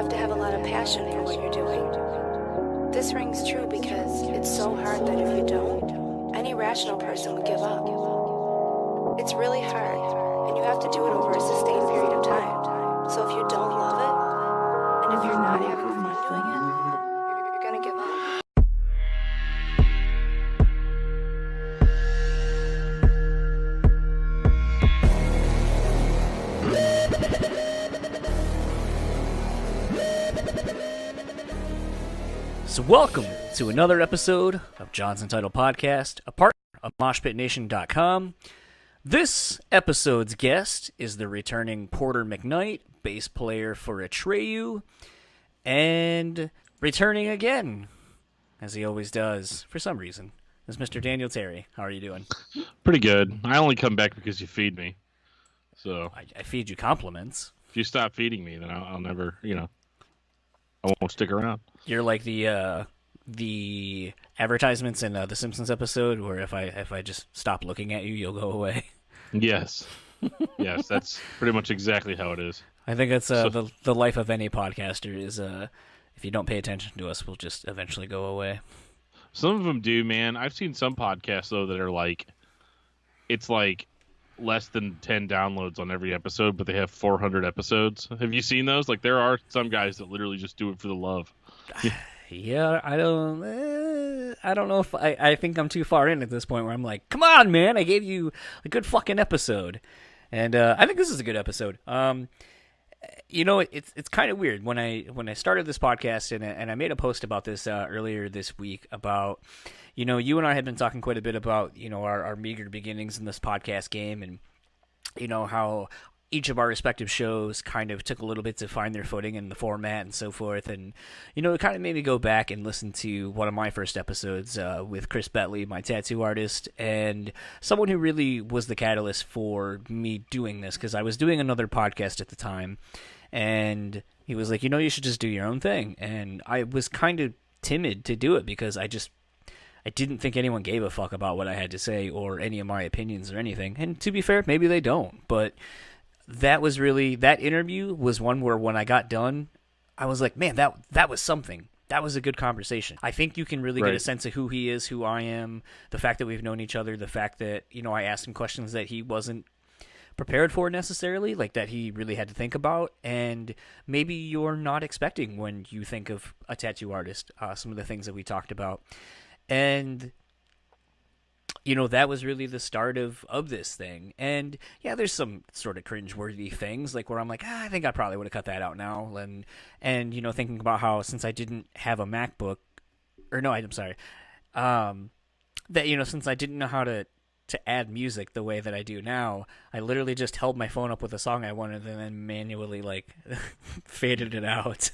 have to have a lot of passion for what you're doing. This rings true because it's so hard that if you don't, any rational person would give up. It's really hard, and you have to do it over a sustained period of time. So if you don't love it, and if you're not having fun doing it, you're gonna give up. So welcome to another episode of Jonsuntitledpod, a partner of MoshPitNation.com. This episode's guest is the returning Porter McKnight, bass player for Atreyu, and returning again, as he always does, for some reason, is Mr. Daniel Terry. How are you doing? Pretty good. I only come back because you feed me. So I feed you compliments. If you stop feeding me, then I'll never, I won't stick around. You're like the advertisements in the Simpsons episode where if I just stop looking at you, you'll go away. Yes. Yes, that's pretty much exactly how it is. I think that's the life of any podcaster is if you don't pay attention to us, we'll just eventually go away. Some of them do, man. I've seen some podcasts, though, that are like, it's like less than 10 downloads on every episode, but they have 400 episodes. Have you seen those? Like, there are some guys that literally just do it for the love. Yeah, I don't know if I think I'm too far in at this point where I'm like, come on, man, I gave you a good fucking episode. And I think this is a good episode. It's kind of weird when I started this podcast and I made a post about this earlier this week about, you and I had been talking quite a bit about, our meager beginnings in this podcast game and, how each of our respective shows kind of took a little bit to find their footing in the format and so forth. And, it kind of made me go back and listen to one of my first episodes with Chris Betley, my tattoo artist, and someone who really was the catalyst for me doing this because I was doing another podcast at the time. And he was like, you should just do your own thing. And I was kind of timid to do it because I didn't think anyone gave a fuck about what I had to say or any of my opinions or anything. And to be fair, maybe they don't. But that interview was one where when I got done, I was like, man, that was something. That was a good conversation. I think you can really get a sense of who he is, who I am, the fact that we've known each other, the fact that, I asked him questions that he wasn't prepared for necessarily, like that he really had to think about, and maybe you're not expecting when you think of a tattoo artist, some of the things that we talked about. And that was really the start of this thing. And yeah, there's some sort of cringeworthy things like where I'm like, I think I probably would have cut that out now. And thinking about how since I didn't have a MacBook, or no, I'm sorry, that since I didn't know how to add music the way that I do now, I literally just held my phone up with a song I wanted and then manually like faded it out.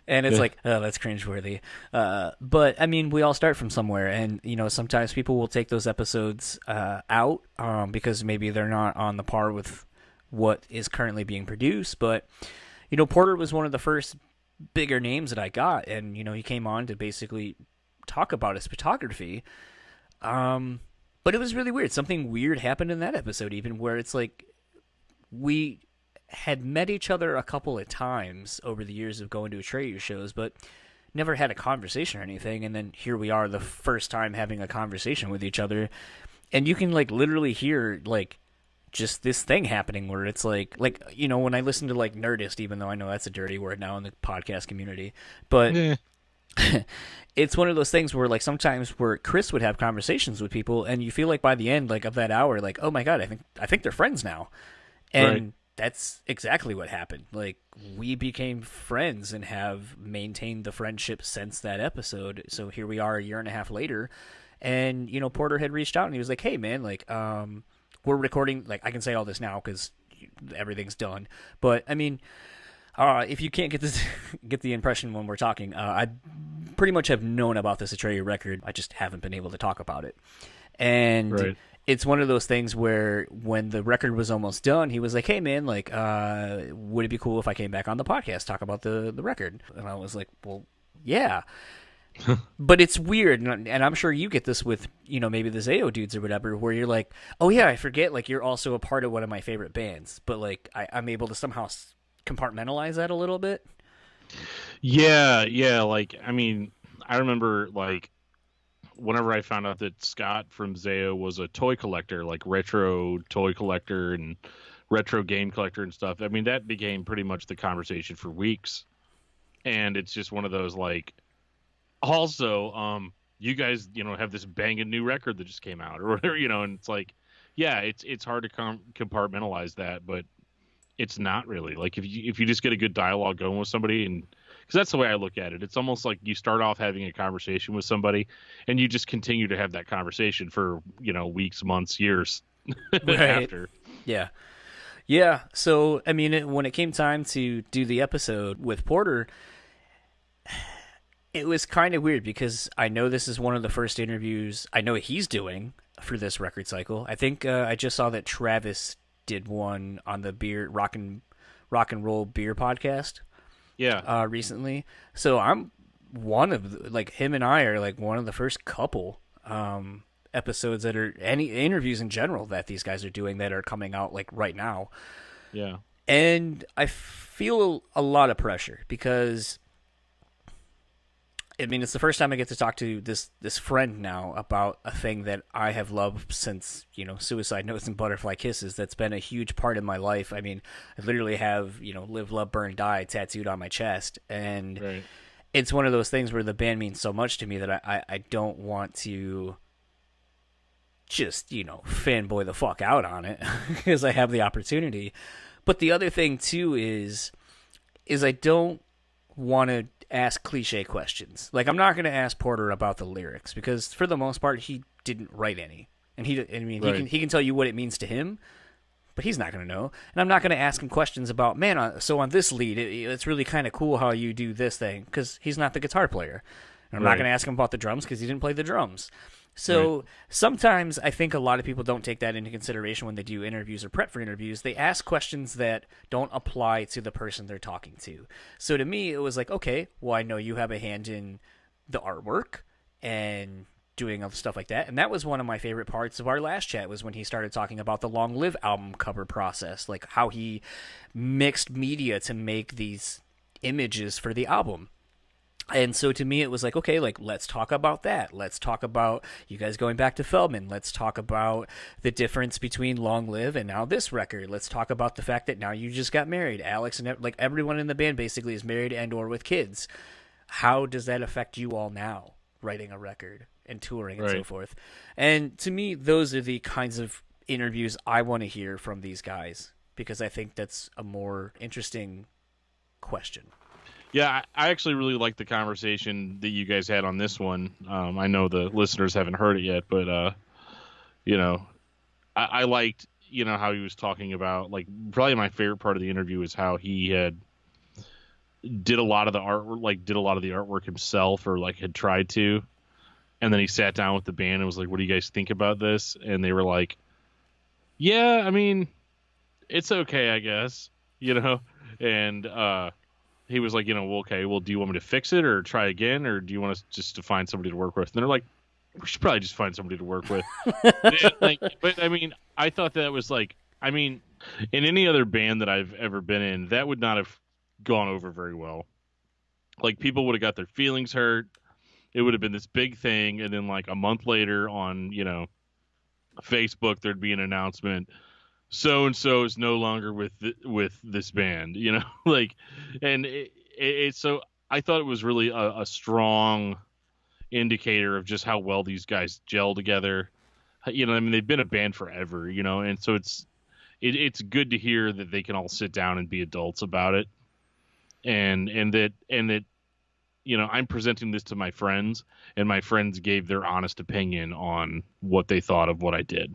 And it's like, oh, that's cringeworthy. But I mean, we all start from somewhere, and sometimes people will take those episodes out because maybe they're not on the par with what is currently being produced. But Porter was one of the first bigger names that I got, and he came on to basically talk about his photography. But it was really weird. Something weird happened in that episode, even where it's like we had met each other a couple of times over the years of going to Atreyu shows, but never had a conversation or anything. And then here we are, the first time having a conversation with each other, and you can like literally hear like just this thing happening where it's like when I listen to like Nerdist, even though I know that's a dirty word now in the podcast community, but. Yeah. It's one of those things where like sometimes where Chris would have conversations with people and you feel like by the end like of that hour, like, oh my God, I think they're friends now. And that's exactly what happened. Like we became friends and have maintained the friendship since that episode. So here we are a year and a half later, and Porter had reached out and he was like, hey man, like we're recording, like I can say all this now because everything's done, but I mean, if you can't get the impression when we're talking, I pretty much have known about this Atreyu record. I just haven't been able to talk about it. And it's one of those things where when the record was almost done, he was like, hey, man, like, would it be cool if I came back on the podcast, talk about the record? And I was like, well, yeah. But it's weird, and I'm sure you get this with, maybe the Zayo dudes or whatever, where you're like, oh, yeah, I forget, like, you're also a part of one of my favorite bands. But, like, I'm able to somehow compartmentalize that a little bit. Yeah. Like, I mean, I remember like whenever I found out that Scott from Zayo was a toy collector, like retro toy collector and retro game collector and stuff. I mean, that became pretty much the conversation for weeks. And it's just one of those like, also, you guys, have this banging new record that just came out or whatever, and it's like, yeah, it's hard to compartmentalize that, but it's not really like if you just get a good dialogue going with somebody, and because that's the way I look at it. It's almost like you start off having a conversation with somebody and you just continue to have that conversation for weeks, months, years Right. after. Yeah. So, I mean, when it came time to do the episode with Porter, it was kind of weird because I know this is one of the first interviews I know he's doing for this record cycle. I think I just saw that Travis did one on the rock and roll beer podcast Yeah. recently. So I'm one of like him and I are like one of the first couple episodes that are any interviews in general that these guys are doing that are coming out like right now. Yeah. And I feel a lot of pressure because I mean, it's the first time I get to talk to this friend now about a thing that I have loved since, Suicide Notes and Butterfly Kisses. That's been a huge part of my life. I mean, I literally have, Live, Love, Burn, Die tattooed on my chest. And Right. it's one of those things where the band means so much to me that I don't want to just, fanboy the fuck out on it because I have the opportunity. But the other thing, too, is I don't want to ask cliche questions. Like, I'm not going to ask Porter about the lyrics because for the most part he didn't write any, and Right. he can tell you what it means to him, but he's not going to know. And I'm not going to ask him questions about, man, so on this lead it's really kind of cool how you do this thing, because he's not the guitar player. And I'm not Right. going to ask him about the drums because he didn't play the drums. So sometimes I think a lot of people don't take that into consideration when they do interviews or prep for interviews. They ask questions that don't apply to the person they're talking to. So to me, it was like, okay, well, I know you have a hand in the artwork and doing other stuff like that. And that was one of my favorite parts of our last chat, was when he started talking about the Long Live album cover process, like how he mixed media to make these images for the album. And so to me, it was like, okay, like, let's talk about that. Let's talk about you guys going back to Feldman. Let's talk about the difference between Long Live and now this record. Let's talk about the fact that now you just got married. Alex and like everyone in the band basically is married and or with kids. How does that affect you all now, writing a record and touring and so Right. forth? And to me, those are the kinds of interviews I want to hear from these guys, because I think that's a more interesting question. Yeah, I actually really liked the conversation that you guys had on this one. I know the listeners haven't heard it yet, but you know, I liked how he was talking about, like, probably my favorite part of the interview is how he had did a lot of the artwork himself, or like had tried to, and then he sat down with the band and was like, "What do you guys think about this?" And they were like, "Yeah, I mean, it's okay, I guess," and he was like, well, okay, well, do you want me to fix it or try again, or do you want us just to find somebody to work with? And they're like, we should probably just find somebody to work with. But I mean, I thought that was like, I mean, in any other band that I've ever been in, that would not have gone over very well. Like, people would have got their feelings hurt. It would have been this big thing, and then like a month later on, Facebook, there'd be an announcement: so and so is no longer with this band, like, and it's so I thought it was really a strong indicator of just how well these guys gel together. I mean, they've been a band forever, and so it's good to hear that they can all sit down and be adults about it, and that I'm presenting this to my friends, and my friends gave their honest opinion on what they thought of what I did.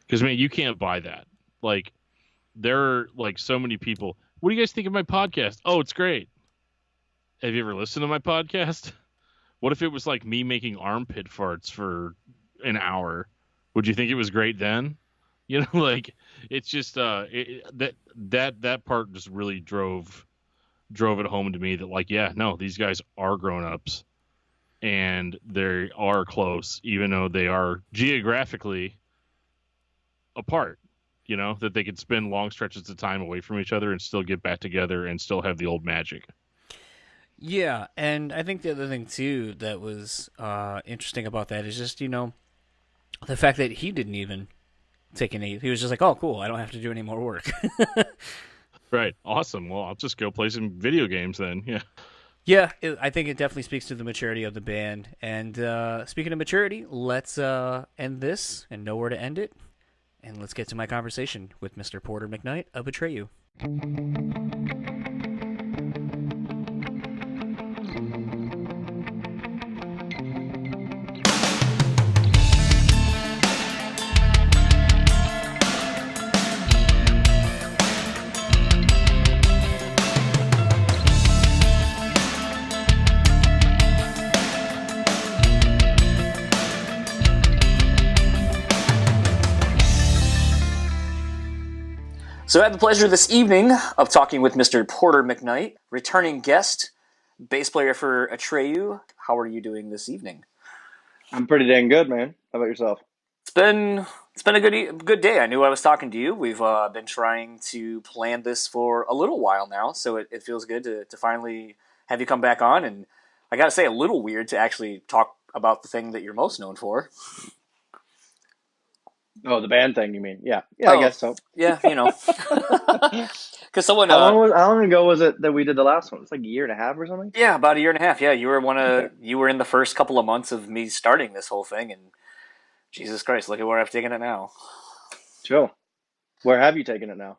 Because, man, you can't buy that. Like, there are, like, so many people. What do you guys think of my podcast? Oh, it's great. Have you ever listened to my podcast? What if it was, like, me making armpit farts for an hour? Would you think it was great then? Like, it's just that part just really drove it home to me that, like, yeah, no, these guys are grown-ups, and they are close, even though they are geographically apart, that they could spend long stretches of time away from each other and still get back together and still have the old magic. Yeah, and I think the other thing too that was interesting about that is just the fact that he didn't even take any. He was just like, "Oh, cool, I don't have to do any more work." Right. Awesome. Well, I'll just go play some video games then. Yeah. Yeah, I think it definitely speaks to the maturity of the band. And speaking of maturity, let's end this and know where to end it. And let's get to my conversation with Mr. Porter McKnight of Atreyu. So I had the pleasure this evening of talking with Mr. Porter McKnight, returning guest, bass player for Atreyu. How are you doing this evening? I'm pretty dang good, man. How about yourself? It's been a good day. I knew I was talking to you. We've been trying to plan this for a little while now, so it feels good to finally have you come back on. And I got to say, a little weird to actually talk about the thing that you're most known for. Oh, the band thing, you mean? Yeah, I guess so. Yeah, because someone. How long ago was it that we did the last one? It's like a year and a half or something. Yeah, about a year and a half. Yeah, you were Okay. you were in the first couple of months of me starting this whole thing, and Jesus Christ, look at where I've taken it now. Chill. Where have you taken it now?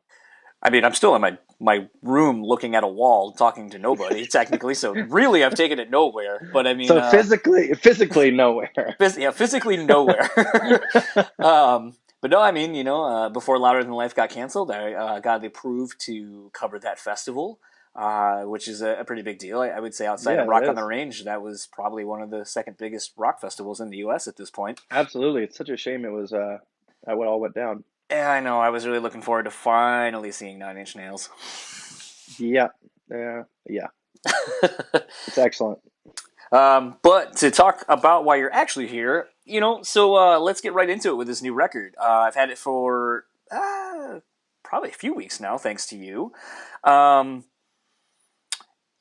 I mean, I'm still in my room looking at a wall, talking to nobody, technically. So really, I've taken it nowhere. But I mean, So physically nowhere. Physically nowhere. But no, I mean, before Louder Than Life got canceled, I got approved to cover that festival, which is a pretty big deal. I would say outside of Rock on the Range, that was probably one of the second biggest rock festivals in the U.S. at this point. Absolutely. It's such a shame it was that what all went down. Yeah, I know. I was really looking forward to finally seeing Nine Inch Nails. Yeah. It's excellent. But to talk about why you're actually here, so let's get right into it with this new record. I've had it for probably a few weeks now, thanks to you.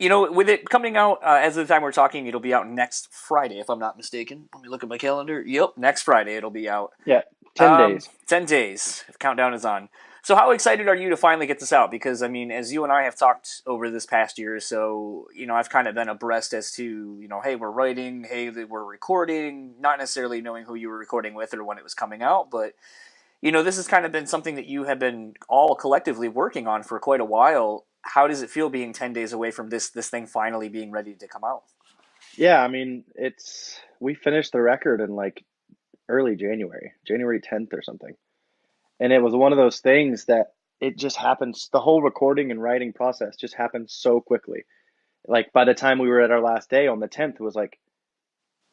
With it coming out, as of the time we're talking, it'll be out next Friday, if I'm not mistaken. Let me look at my calendar. Yep, next Friday it'll be out. Yeah, 10 days. 10 days. Countdown is on. So how excited are you to finally get this out? Because, I mean, as you and I have talked over this past year or so, I've kind of been abreast as to, hey, we're writing, hey, we're recording, not necessarily knowing who you were recording with or when it was coming out, but, this has kind of been something that you have been all collectively working on for quite a while. How does it feel being 10 days away from this thing finally being ready to come out? Yeah, I mean, we finished the record in like early January 10th or something. And it was one of those things that it just happens. The whole recording and writing process just happened so quickly. Like by the time we were at our last day on the 10th, it was like,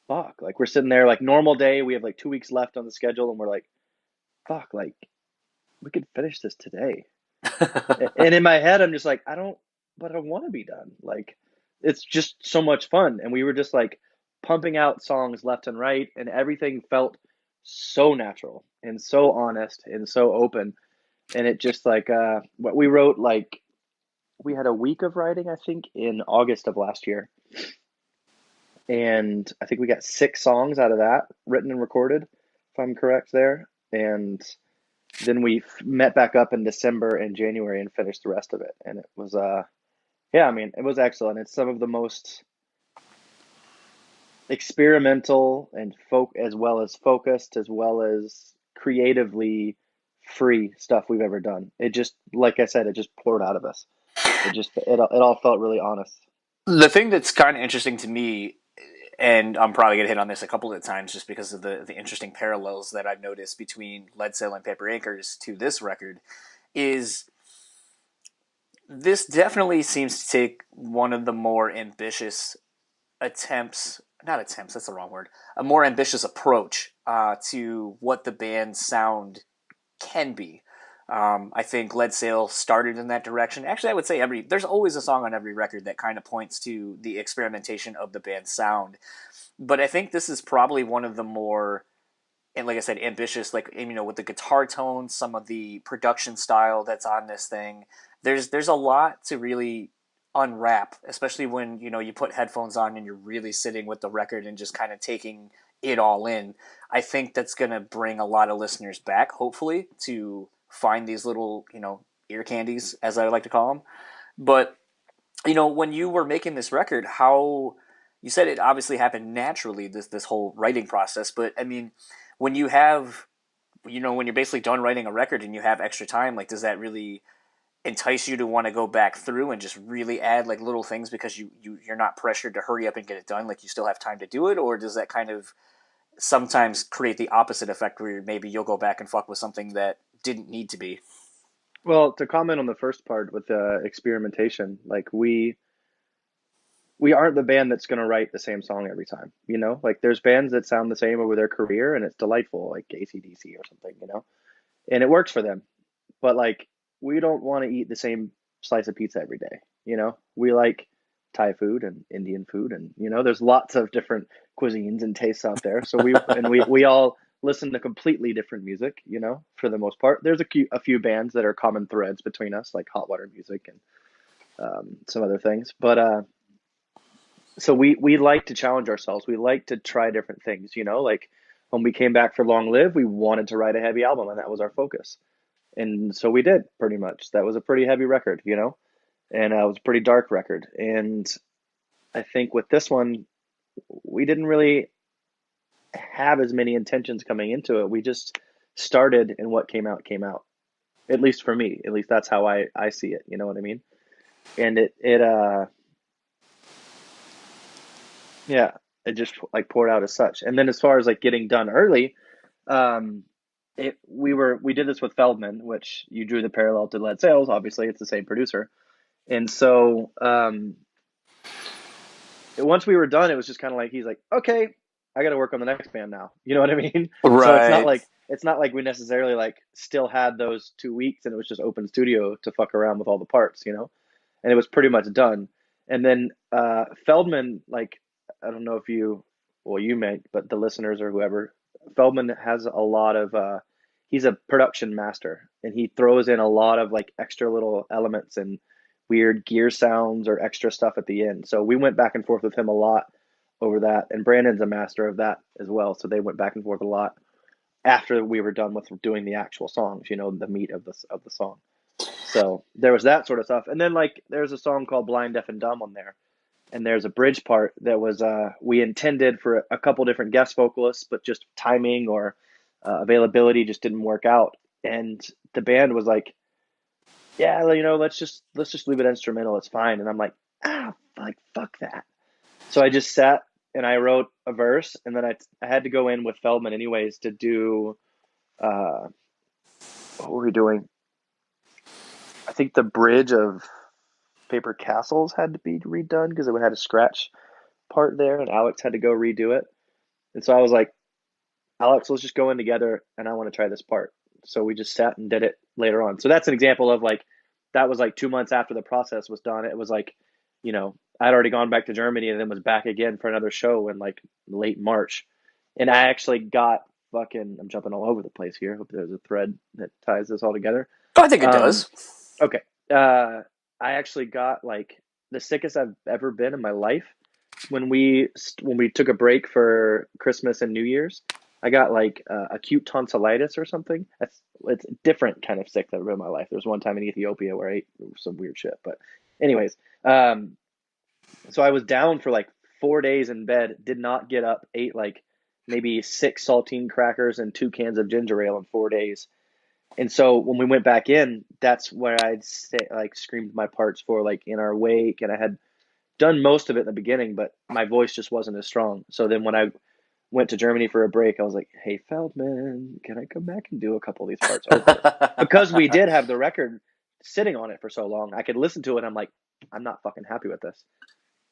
fuck, like we're sitting there like normal day. We have like 2 weeks left on the schedule and we're like, fuck, like we could finish this today. And in my head, I'm just like, I don't want to be done. Like it's just so much fun. And we were just like pumping out songs left and right and everything felt so natural and so honest and so open. And it just like what we wrote, like we had a week of writing, I think, in August of last year. And I think we got 6 songs out of that written and recorded, if I'm correct there. And then we met back up in December and January and finished the rest of it. And it was, I mean, it was excellent. It's some of the most experimental and as well as focused, as well as creatively free stuff we've ever done. It just, like I said, it just poured out of us. It all felt really honest. The thing that's kind of interesting to me, and I'm probably going to hit on this a couple of times just because of the interesting parallels that I've noticed between Lead Sail and Paper Anchors to this record, is this definitely seems to take one of the more ambitious that's the wrong word, a more ambitious approach to what the band's sound can be. I think Lead Sail started in that direction. Actually, I would say there's always a song on every record that kind of points to the experimentation of the band's sound. But I think this is probably one of the more, and like I said, ambitious, like, with the guitar tones, some of the production style that's on this thing. There's a lot to really unwrap, especially when, you know, you put headphones on and you're really sitting with the record and just kind of taking it all in. I think that's going to bring a lot of listeners back, hopefully, to find these little, you know, ear candies, as I like to call them. But, you know, when you were making this record, how you said it obviously happened naturally, this whole writing process. But I mean, when you have, you know, when you're basically done writing a record and you have extra time, like, does that really entice you to want to go back through and just really add like little things because you're not pressured to hurry up and get it done, like you still have time to do it? Or does that kind of sometimes create the opposite effect where maybe you'll go back and fuck with something that didn't need to be? Well, to comment on the first part with experimentation, like we aren't the band that's going to write the same song every time, you know? Like there's bands that sound the same over their career and it's delightful, like AC/DC or something, you know? And it works for them. But like we don't want to eat the same slice of pizza every day, you know? We like Thai food and Indian food and you know, there's lots of different cuisines and tastes out there. So we all listen to completely different music, you know, for the most part. There's a few bands that are common threads between us, like Hot Water Music and some other things. But so we like to challenge ourselves. We like to try different things, you know, like when we came back for Long Live, we wanted to write a heavy album and that was our focus. And so we did pretty much. That was a pretty heavy record, you know, and it was a pretty dark record. And I think with this one, we didn't really have as many intentions coming into it. We just started and what came out came out. At least for me, at least that's how I see it. You know what I mean? And yeah, it just like poured out as such. And then as far as like getting done early, um, we did this with Feldman, which you drew the parallel to Lead Sales. Obviously, it's the same producer, and so once we were done, it was just kind of like he's like, okay, I got to work on the next band now. You know what I mean? So Right. it's not like we necessarily like still had those 2 weeks and it was just open studio to fuck around with all the parts, you know, and it was pretty much done. And then Feldman, like I don't know if you may, but the listeners or whoever, Feldman has a lot of he's a production master and he throws in a lot of like extra little elements and weird gear sounds or extra stuff at the end. So we went back and forth with him a lot over that. And Brandon's a master of that as well. So they went back and forth a lot after we were done with doing the actual songs, you know, the meat of the song. So there was that sort of stuff. And then like there's a song called Blind, Deaf and Dumb on there. And there's a bridge part that was we intended for a couple different guest vocalists, but just timing or availability just didn't work out. And the band was yeah, you know, let's just leave it instrumental. It's fine. And I'm like, fuck that. So I just sat and I wrote a verse, and then I had to go in with Feldman anyways to do what were we doing? I think the bridge of Paper Castles had to be redone because it had a scratch part there, and Alex had to go redo it. And so I was like, Alex, let's just go in together, and I want to try this part. So we just sat and did it later on. So that's an example of like that was like 2 months after the process was done. It was like, you know, I'd already gone back to Germany and then was back again for another show in like late March. And I actually got I'm jumping all over the place here. Hope there's a thread that ties this all together. Oh, I think it does. Okay. I actually got like the sickest I've ever been in my life when we took a break for Christmas and New Year's. I got like acute tonsillitis or something. It's a different kind of sick that I've been in my life. There was one time in Ethiopia where I ate some weird shit. But anyways, so I was down for like 4 days in bed, did not get up, ate like maybe 6 saltine crackers and 2 cans of ginger ale in 4 days. And so when we went back in, that's where I'd say, like screamed my parts for like In Our Wake, and I had done most of it in the beginning, but my voice just wasn't as strong. So then when I went to Germany for a break, I was like, hey, Feldman, can I come back and do a couple of these parts over? Because we did have the record sitting on it for so long. I could listen to it and I'm like, I'm not fucking happy with this,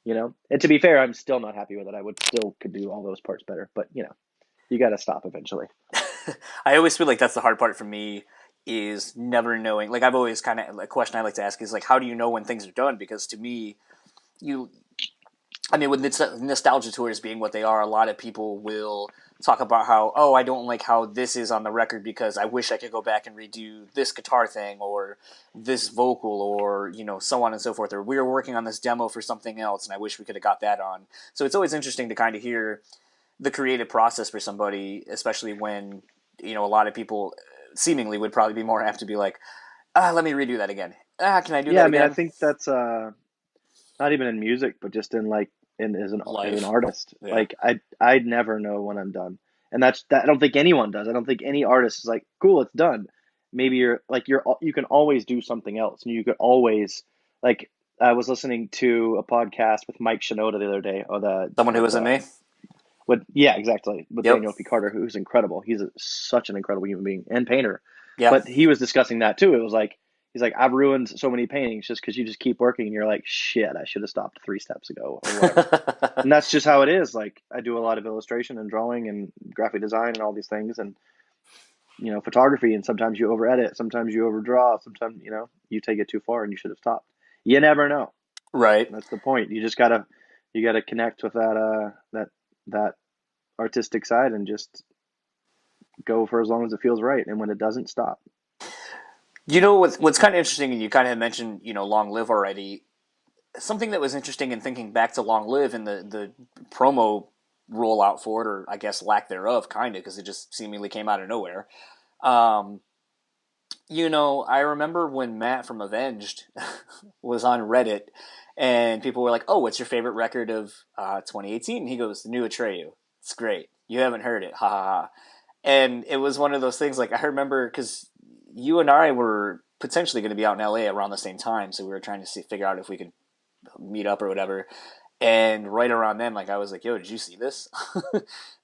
you know? And to be fair, I'm still not happy with it. I could do all those parts better, but you know, you got to stop eventually. I always feel like that's the hard part for me, is never knowing. Like I've always kind of, a question I like to ask is like, how do you know when things are done? Because to me, with nostalgia tours being what they are, a lot of people will talk about how, oh, I don't like how this is on the record because I wish I could go back and redo this guitar thing or this vocal or, you know, so on and so forth. Or we were working on this demo for something else and I wish we could have got that on. So it's always interesting to kind of hear the creative process for somebody, especially when, you know, a lot of people seemingly would probably be more apt to be like, let me redo that again. Can I do Yeah, that I mean, I again? think that's not even in music, but just in like as an Life. artist. Yeah. Like I'd never know when I'm done, and that's that. I don't think anyone does. I don't think any artist is like, cool, it's done. Maybe you can always do something else, and you could always like. I was listening to a podcast with Mike Shinoda the other day, or the Someone who with isn't me? with yeah, exactly, with Yep. Daniel P. Carter, who's incredible. He's such an incredible human being and painter. Yeah. But he was discussing that too. It was like he's like, I've ruined so many paintings just because you just keep working and you're like, shit, I should have stopped 3 steps ago or whatever. And that's just how it is. Like I do a lot of illustration and drawing and graphic design and all these things, and you know, photography. And sometimes you over edit, sometimes you overdraw, sometimes you know you take it too far and you should have stopped. You never know. Right. That's the point. You gotta connect with that artistic side and just go for as long as it feels right. And when it doesn't, stop. You know what's kind of interesting, and you kind of mentioned, you know, Long Live already. Something that was interesting in thinking back to Long Live and the promo rollout for it, or I guess lack thereof, kind of, because it just seemingly came out of nowhere. Um, you know, I remember when Matt from Avenged was on Reddit, and people were like, "Oh, what's your favorite record of 2018?" And he goes, "The new Atreyu. It's great. You haven't heard it, ha ha ha." And it was one of those things. Like I remember because you and I were potentially going to be out in LA around the same time, so we were trying to figure out if we could meet up or whatever. And right around then, like I was like, "Yo, did you see this?"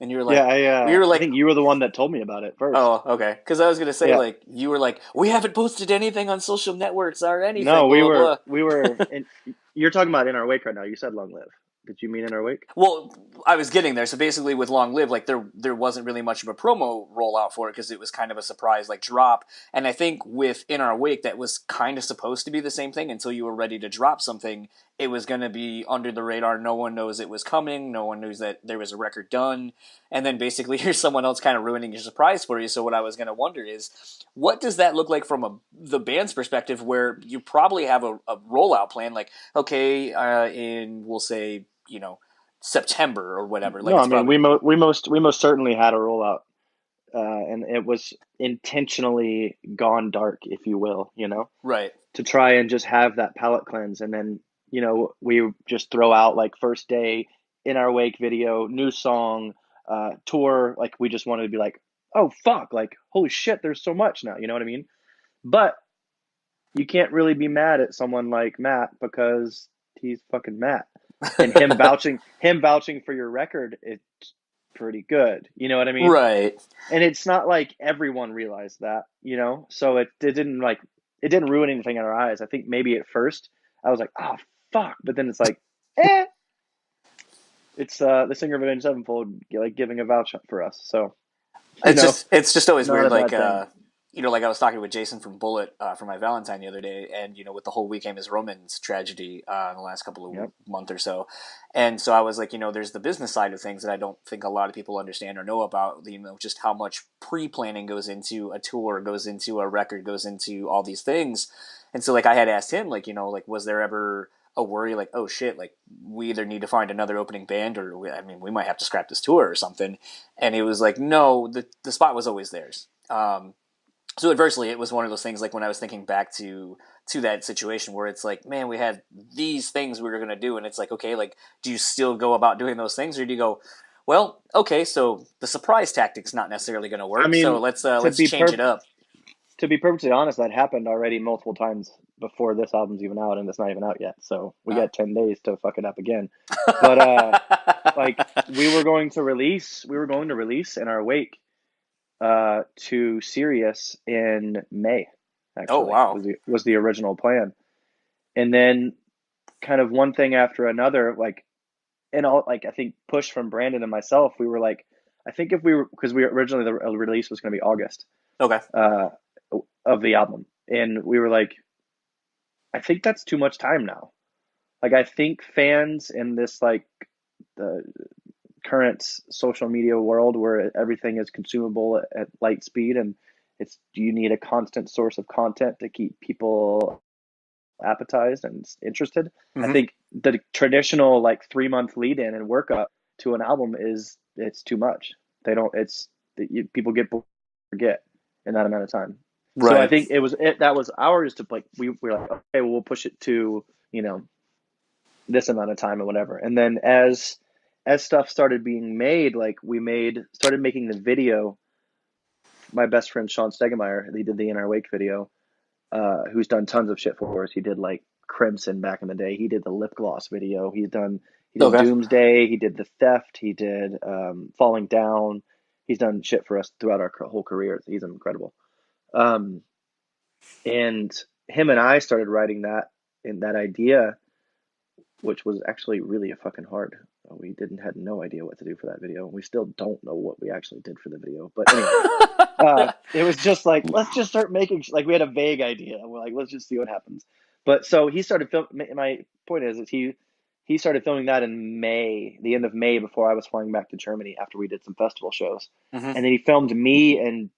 And you were Yeah, like, "We were I like, think you were the one that told me about it first. oh, okay." Because I was gonna say, Yeah. like, you were like, "We haven't posted anything on social networks or anything." No, Blah blah blah. we were in, you're talking about In Our Wake right now. You said Long Live. Did you mean In Our Wake? Well, I was getting there. So basically, with Long Live, like there wasn't really much of a promo rollout for it because it was kind of a surprise like drop. And I think with In Our Wake, that was kind of supposed to be the same thing until you were ready to drop something. It was going to be under the radar. No one knows it was coming. No one knows that there was a record done. And then basically, here's someone else kind of ruining your surprise for you. So what I was going to wonder is, what does that look like from the band's perspective, where you probably have a rollout plan? Like, okay, in we'll say, you know, September or whatever. Like No, I it's mean probably we most certainly had a rollout, and it was intentionally gone dark, if you will. You know, right. to try and just have that palate cleanse, and then you know we just throw out like first day In Our Wake video, new song, tour. Like we just wanted to be like, oh fuck, like holy shit, there's so much now. You know what I mean? But you can't really be mad at someone like Matt because he's fucking Matt. And him vouching for your record, it's pretty good. You know what I mean? Right. And it's not like everyone realized that, you know? So it didn't ruin anything in our eyes. I think maybe at first I was like, oh fuck, but then it's like, eh. It's the singer of Avenged Sevenfold like giving a vouch for us. So, you know, It's just always not weird. a Like bad thing. you know, like I was talking with Jason from Bullet for my Valentine the other day, and you know, with the whole We Came as Romans tragedy in the last couple of Yep. month or so, and so I was like, you know, there's the business side of things that I don't think a lot of people understand or know about. You know, just how much pre-planning goes into a tour, goes into a record, goes into all these things, and so like I had asked him, like, you know, like was there ever a worry like, oh shit, like we either need to find another opening band or I mean we might have to scrap this tour or something, and he was like, no, the spot was always theirs. So adversely, it was one of those things like when I was thinking back to that situation where it's like, man, we had these things we were going to do, and it's like, okay, like, do you still go about doing those things, or do you go, well, okay, so the surprise tactic's not necessarily going to I work, so mean, to let's be change per it up. to be perfectly honest, that happened already multiple times before this album's even out, and it's not even out yet. So we Uh. got 10 days to fuck it up again. But like we were going to release In Our Wake to Sirius in May. Oh Actually, wow, was the original plan, and then kind of one thing after another, like and all like I think push from Brandon and myself, we were like, I think if we were because we originally the release was going to be August okay, uh, of the album, and we were like, I think that's too much time now. Like I think fans in this like the current social media world where everything is consumable at light speed, and you need a constant source of content to keep people appetized and interested. I think the traditional like 3-month lead in and workup to an album it's too much. People forget in that amount of time. Right. So I think that was ours to like, we were like, okay, well, we'll push it to, this amount of time or whatever. And then as stuff started being made, like started making the video. My best friend, Sean Stegemeyer, he did the In Our Wake video, who's done tons of shit for us. He did like Crimson back in the day. He did the lip gloss video. He did Doomsday. He did the Theft. He did Falling Down. He's done shit for us throughout our whole career. He's incredible. And him and I started writing that idea, which was actually really fucking hard. We had no idea what to do for that video. We still don't know what we actually did for the video. But anyway, it was just like, let's just start making, like we had a vague idea. We're like, let's just see what happens. But so he started filming, my point is he started filming that in May, the end of May, before I was flying back to Germany after we did some festival shows. And then he filmed me and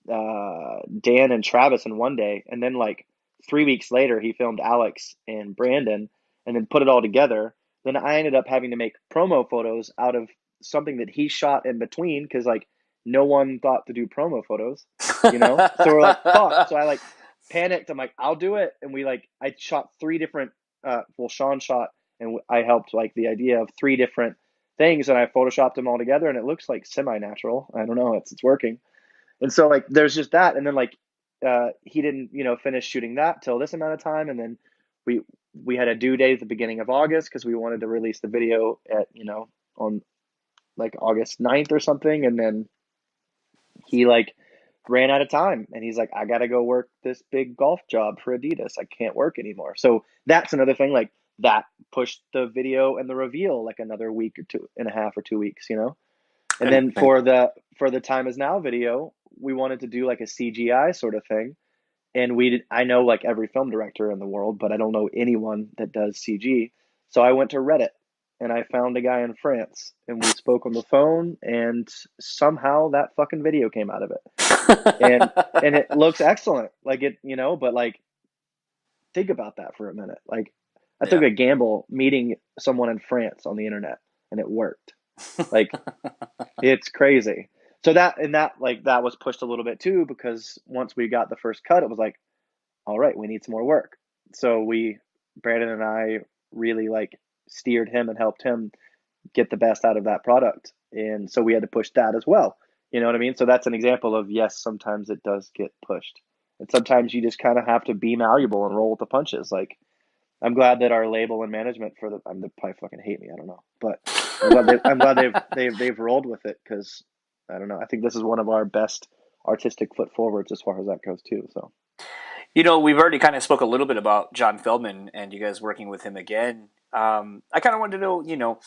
Dan and Travis in one day. And then like 3 weeks later, he filmed Alex and Brandon and then put it all together. Then I ended up having to make promo photos out of something that he shot in between because like no one thought to do promo photos, So we're like, fuck. So I like panicked. I'm like, I'll do it. And I shot 3 different, Sean shot and I helped like the idea of 3 different things and I photoshopped them all together and it looks like semi-natural. I don't know. It's working. And so like, there's just that. And then like, he didn't, finish shooting that till this amount of time. And then we had a due date at the beginning of August because we wanted to release the video at, on like August 9th or something. And then he like ran out of time and he's like, I got to go work this big golf job for Adidas. I can't work anymore. So that's another thing like that pushed the video and the reveal like another week or 2.5 or 2 weeks, And then for the Time Is Now video, we wanted to do like a CGI sort of thing. And I know like every film director in the world, but I don't know anyone that does CG. So I went to Reddit and I found a guy in France and we spoke on the phone and somehow that fucking video came out of it. And it looks excellent. Like but like, think about that for a minute. Like I took a gamble meeting someone in France on the internet and it worked. Like it's crazy. So that was pushed a little bit too, because once we got the first cut, it was like, all right, we need some more work. So Brandon and I really like steered him and helped him get the best out of that product. And so we had to push that as well. You know what I mean? So that's an example of, yes, sometimes it does get pushed. And sometimes you just kind of have to be malleable and roll with the punches. Like, I'm glad that our label and management they'll probably fucking hate me. I don't know, but I'm glad they've rolled with it because I don't know. I think this is one of our best artistic foot forwards as far as that goes too. So, we've already kind of spoke a little bit about John Feldman and you guys working with him again. I kind of wanted to know,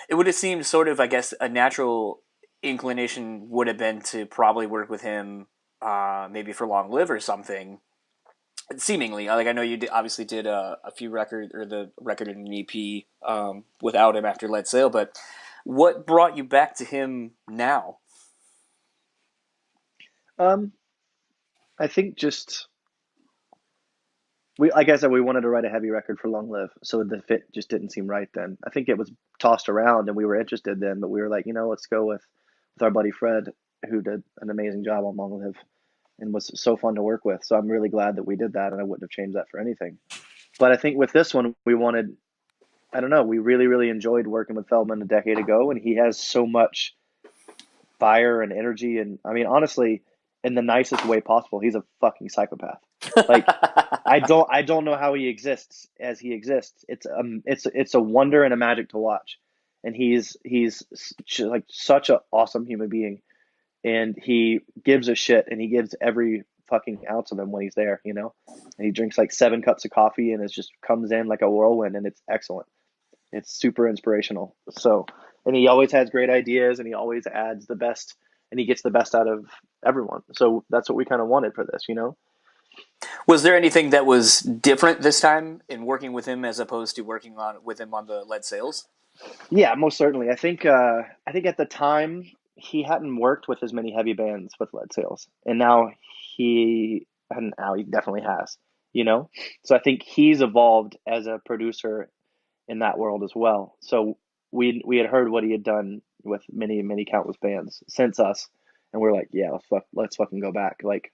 it would have seemed sort of, I guess, a natural inclination would have been to probably work with him, maybe for Long Live or something. Seemingly, like I know you obviously did a few record or the record in an EP without him after Lead Sail, but what brought you back to him now? I think just like I said, we wanted to write a heavy record for Long Live, so the fit just didn't seem right then. I think it was tossed around and we were interested then, but we were like, let's go with our buddy Fred, who did an amazing job on Long Live and was so fun to work with. So I'm really glad that we did that and I wouldn't have changed that for anything. But I think with this one, we wanted, I don't know, we really, really enjoyed working with Feldman a decade ago, and he has so much fire and energy. And I mean, honestly, in the nicest way possible, he's a fucking psychopath. Like, I don't know how he exists as he exists. It's a wonder and a magic to watch. And he's like such an awesome human being. And he gives a shit, and he gives every fucking ounce of him when he's there, And he drinks like 7 cups of coffee and it just comes in like a whirlwind, and it's excellent. It's super inspirational. So, and he always has great ideas, and he always adds the best, and he gets the best out of everyone. So that's what we kind of wanted for this, Was there anything that was different this time in working with him as opposed to working with him on the Lead Sails? Yeah, most certainly. I think at the time he hadn't worked with as many heavy bands with lead sales, and now he definitely has. You know, so I think he's evolved as a producer in that world as well. So we had heard what he had done with many countless bands since us, and we're like, yeah, let's fucking go back. Like,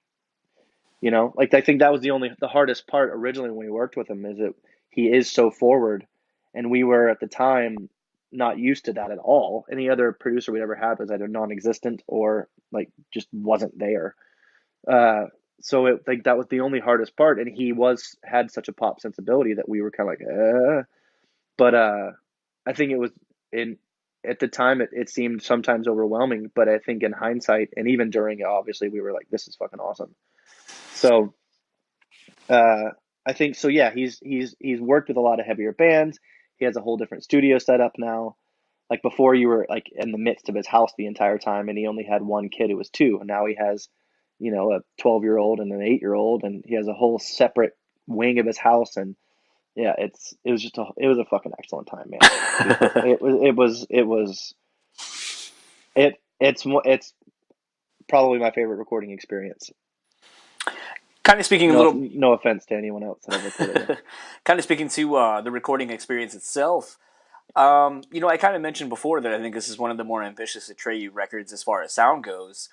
you know, like I think that was the hardest part originally when we worked with him is that he is so forward, and we were at the time not used to that at all. Any other producer we'd ever had was either non-existent or like just wasn't there. Uh, so it like that was the only hardest part, and he was had such a pop sensibility that we were kind of like, but I think it was in at the time it seemed sometimes overwhelming, but I think in hindsight and even during it, obviously we were like, this is fucking awesome. So uh, I think so. Yeah, he's worked with a lot of heavier bands. He has a whole different studio set up now. Like before, you were like in the midst of his house the entire time, and he only had one kid who was two. And now he has, you know, a 12-year-old and an 8-year-old, and he has a whole separate wing of his house. And yeah, it was a fucking excellent time, man. It's probably my favorite recording experience. Kind of speaking a little, No offense to anyone else that I've recorded with. kind of speaking to the recording experience itself. I kind of mentioned before that I think this is one of the more ambitious Atreyu records as far as sound goes,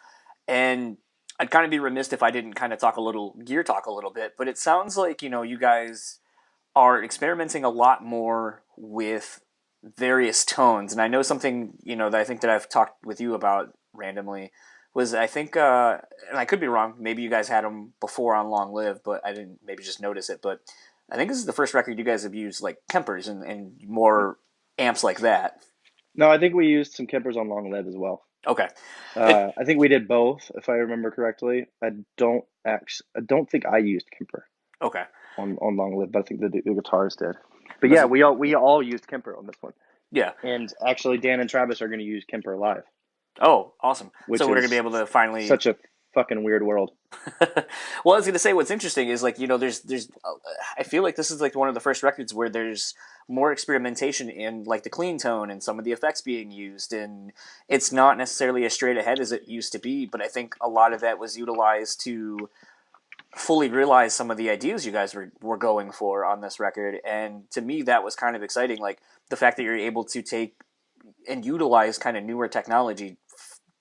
and I'd kind of be remiss if I didn't kind of talk a little bit. But it sounds like you guys are experimenting a lot more with various tones, and I know something that I think that I've talked with you about randomly was I think, and I could be wrong. Maybe you guys had them before on Long Live, but I didn't maybe just notice it. But I think this is the first record you guys have used like Kempers and more amps like that. No, I think we used some Kempers on Long Live as well. Okay. It, I think we did both, if I remember correctly. I don't think I used Kemper okay. on Long Live, but I think the guitarist did. But Was yeah, it- we all used Kemper on this one, yeah. and actually Dan and Travis are going to use Kemper live, Oh, awesome. which So we're gonna be is able to finally. such a fucking weird world. Well, I was gonna say what's interesting is like there's I feel like this is like one of the first records where there's more experimentation in like the clean tone and some of the effects being used, and it's not necessarily as straight ahead as it used to be. But I think a lot of that was utilized to fully realize some of the ideas you guys were going for on this record, and to me that was kind of exciting. Like the fact that you're able to take and utilize kind of newer technology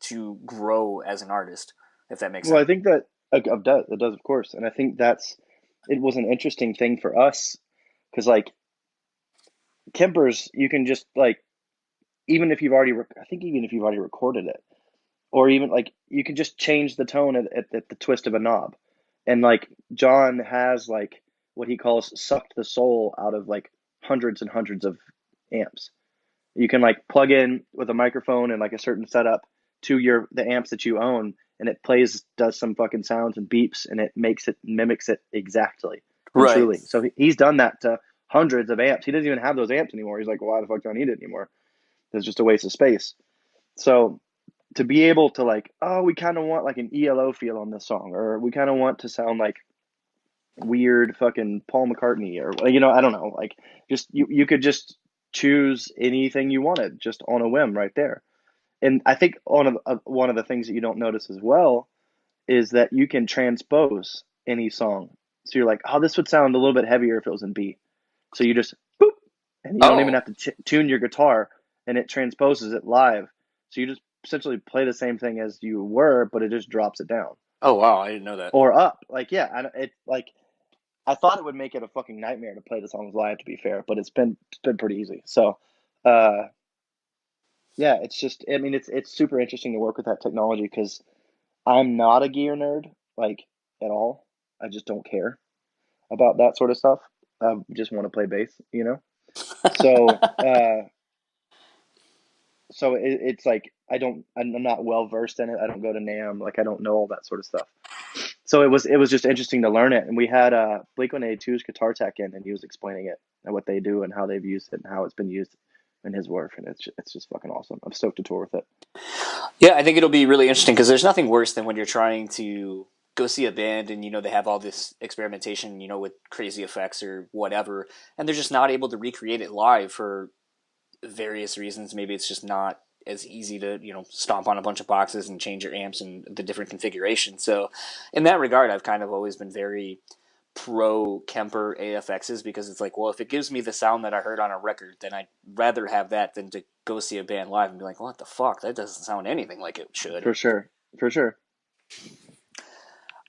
to grow as an artist, if that makes Well, I sense. think that it does, of course, and I think it was an interesting thing for us because like Kempers, you can just like even if you've already recorded it, or even like you can just change the tone at the twist of a knob, and like John has like what he calls sucked the soul out of like hundreds and hundreds of amps. You can like plug in with a microphone and like a certain setup to the amps that you own, and it does some fucking sounds and beeps, and it mimics it exactly and Right. truly. So he's done that to hundreds of amps. He doesn't even have those amps anymore. He's like, well, why the fuck do I need it anymore? It's just a waste of space. So to be able to like, oh, we kind of want like an ELO feel on this song, or we kind of want to sound like weird fucking Paul McCartney, or I don't know, like just you could just choose anything you wanted just on a whim right there. And I think one of the things that you don't notice as well is that you can transpose any song. So you're like, oh, this would sound a little bit heavier if it was in B. So you just boop, and you don't even Oh. have to tune your guitar, and it transposes it live. So you just essentially play the same thing as you were, but it just drops it down Oh wow, I didn't know that. or up. Like yeah, I thought it would make it a fucking nightmare to play the songs live, to be fair, but it's been pretty easy. So, uh, yeah, it's just I mean it's super interesting to work with that technology because I'm not a gear nerd like at all. I just don't care about that sort of stuff. I just want to play bass. So, it's like I'm not well versed in it. I don't go to NAMM, like I don't know all that sort of stuff. So it was just interesting to learn it, and we had Blink-182's guitar tech in, and he was explaining it and what they do and how they've used it and how it's been used in his work, and it's just fucking awesome. I'm stoked to tour with it. Yeah, I think it'll be really interesting because there's nothing worse than when you're trying to go see a band and they have all this experimentation, with crazy effects or whatever, and they're just not able to recreate it live for various reasons. Maybe it's just not as easy to, stomp on a bunch of boxes and change your amps and the different configurations. So in that regard, I've kind of always been very pro Kemper AFXs, because it's like, well, if it gives me the sound that I heard on a record, then I'd rather have that than to go see a band live and be like, what the fuck? That doesn't sound anything like it should. For sure.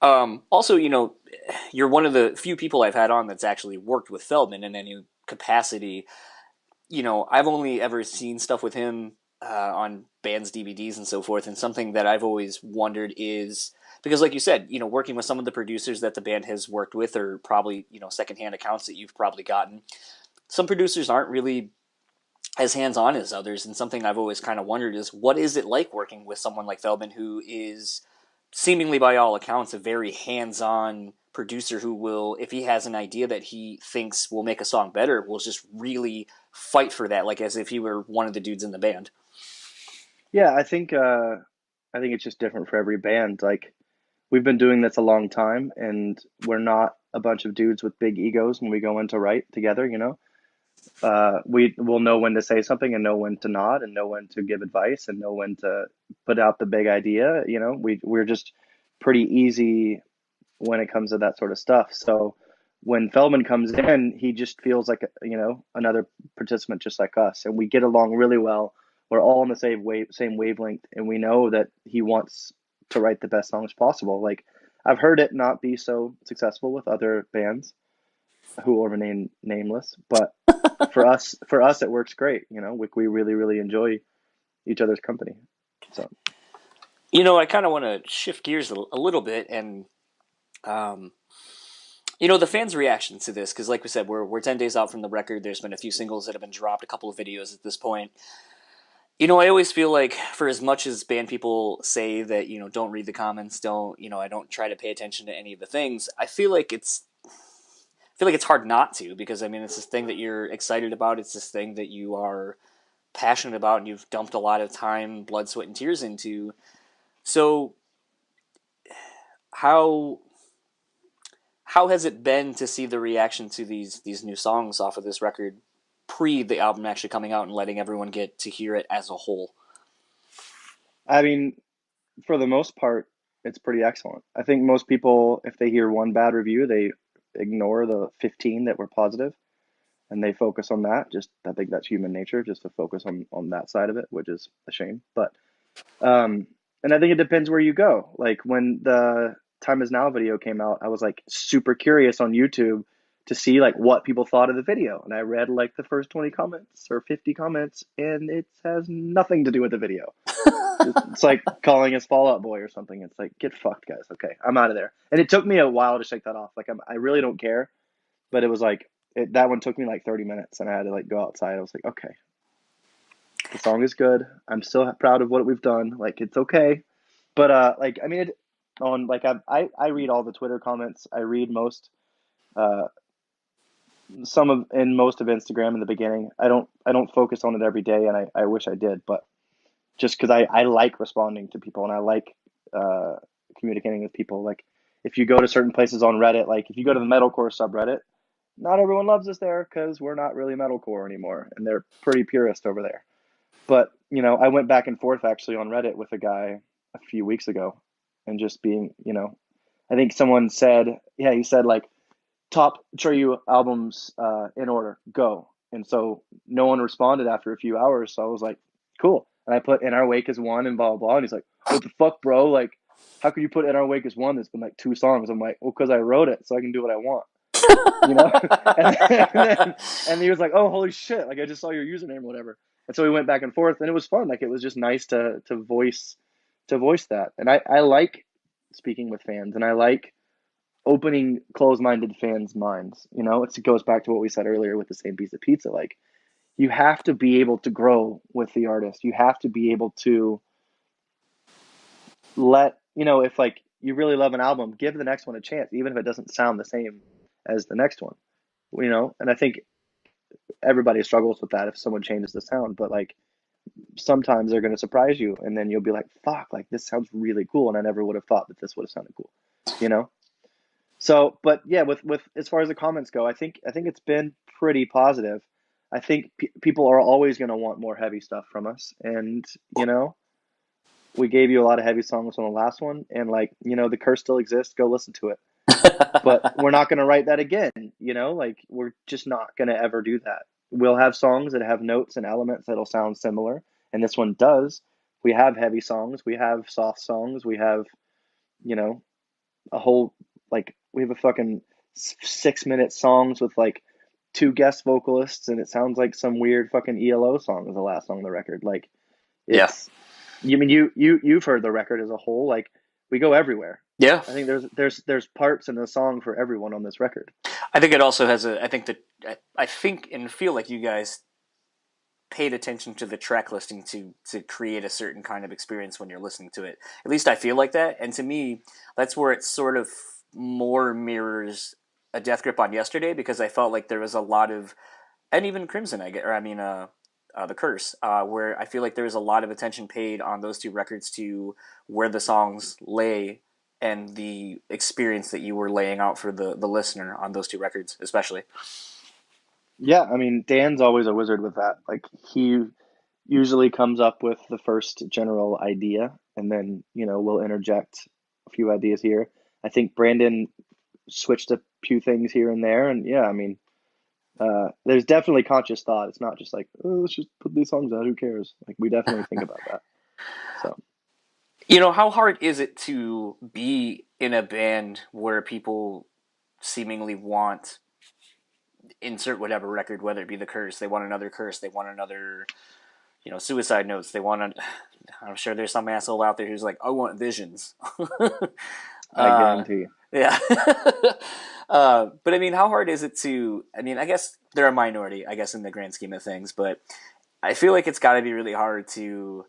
Also, you're one of the few people I've had on that's actually worked with Feldman in any capacity. I've only ever seen stuff with him on bands' DVDs and so forth, and something that I've always wondered is, because like you said, working with some of the producers that the band has worked with, or probably, secondhand accounts that you've probably gotten, some producers aren't really as hands-on as others, and something I've always kind of wondered is, what is it like working with someone like Feldman, who is seemingly, by all accounts, a very hands-on producer who will, if he has an idea that he thinks will make a song better, will just really fight for that, like as if he were one of the dudes in the band. Yeah, I think it's just different for every band. Like, we've been doing this a long time, and we're not a bunch of dudes with big egos when we go in to write together, we will know when to say something and know when to nod and know when to give advice and know when to put out the big idea. We're just pretty easy when it comes to that sort of stuff. So when Feldman comes in, he just feels like, another participant just like us, and we get along really well. We're all on the same wavelength, and we know that he wants to write the best songs possible. Like, I've heard it not be so successful with other bands who will remain nameless, but for us, it works great. We really, really enjoy each other's company. So, I kind of want to shift gears a little bit, and the fans' reactions to this, because like we said, we're 10 days out from the record. There's been a few singles that have been dropped, a couple of videos at this point. I always feel like, for as much as band people say that, don't read the comments, I don't try to pay attention to any of the things, I feel like it's hard not to, because it's this thing that you're excited about. It's this thing that you are passionate about, and you've dumped a lot of time, blood, sweat, and tears into. So how has it been to see the reaction to these new songs off of this record pre the album actually coming out and letting everyone get to hear it as a whole? For the most part, it's pretty excellent. I think most people, if they hear one bad review, they ignore the 15 that were positive, and they focus on that. I think that's human nature, just to focus on that side of it, which is a shame. But and I think it depends where you go. Like, when the Time Is Now video came out, I was like super curious on YouTube to see like what people thought of the video, and I read like the first 20 comments or 50 comments, and it has nothing to do with the video. It's like calling us Fall Out Boy or something. It's like, get fucked, guys. Okay, I'm out of there. And it took me a while to shake that off. Like, I really don't care, but it was like that one took me like 30 minutes, and I had to like go outside. I was like, okay, the song is good. I'm still proud of what we've done. Like, it's okay. But I read all the Twitter comments. I read most most of Instagram in the beginning. I don't focus on it every day, and I wish I did, but just because I like responding to people, and I like communicating with people. Like, if you go to certain places on Reddit, like if you go to the metalcore subreddit, not everyone loves us there because we're not really metalcore anymore, and they're pretty purist over there. But I went back and forth actually on Reddit with a guy a few weeks ago, and just being, I think someone said, he said like, top Atreyu albums in order, go. And so no one responded after a few hours, so I was like, cool. And I put In Our Wake as one and blah, blah, blah. And he's like, what the fuck, bro? Like, how could you put In Our Wake as one? There's been like 2 songs. I'm like, well, because I wrote it so I can do what I want. and he was like, oh, holy shit. Like, I just saw your username or whatever. And so we went back and forth, and it was fun. Like, it was just nice to voice that. And I like speaking with fans, and I like opening closed-minded fans' minds. It goes back to what we said earlier with the same piece of pizza. Like, you have to be able to grow with the artist. You have to be able to if like you really love an album, give the next one a chance, even if it doesn't sound the same as the next one. And I think everybody struggles with that if someone changes the sound, but like sometimes they're going to surprise you, and then you'll be like, fuck, like this sounds really cool, and I never would have thought that this would have sounded cool. So, but yeah, with as far as the comments go, I think it's been pretty positive. I think people are always going to want more heavy stuff from us. And, we gave you a lot of heavy songs on the last one. And, like, the curse still exists. Go listen to it. But we're not going to write that again. Like, we're just not going to ever do that. We'll have songs that have notes and elements that'll sound similar. And this one does. We have heavy songs. We have soft songs. We have, a whole, like, we have a fucking 6-minute songs with like 2 guest vocalists, and it sounds like some weird fucking ELO song is the last song on the record. Like, it's, you mean, you've heard the record as a whole. Like, we go everywhere. Yeah. I think there's parts in the song for everyone on this record. I think it also has I think and feel like you guys paid attention to the track listing to create a certain kind of experience when you're listening to it. At least I feel like that. And to me, that's where it sort of more mirrors a Death Grip on Yesterday, because I felt like there was a lot of, and even Crimson, the Curse, where I feel like there was a lot of attention paid on those 2 records to where the songs lay and the experience that you were laying out for the listener on those 2 records, especially. Yeah, I mean, Dan's always a wizard with that. Like, he usually comes up with the first general idea, and then, we'll interject a few ideas here. I think Brandon switched a few things here and there, and yeah, I mean, there's definitely conscious thought. It's not just like, oh, let's just put these songs out, who cares? Like, we definitely think about that. So, how hard is it to be in a band where people seemingly want insert whatever record, whether it be the Curse, they want another Curse, they want another, Suicide Notes, they want I'm sure there's some asshole out there who's like, I want Visions. I guarantee you. Yeah. But I mean, how hard is it I guess they're a minority, I guess, in the grand scheme of things, but I feel like it's got to be really hard to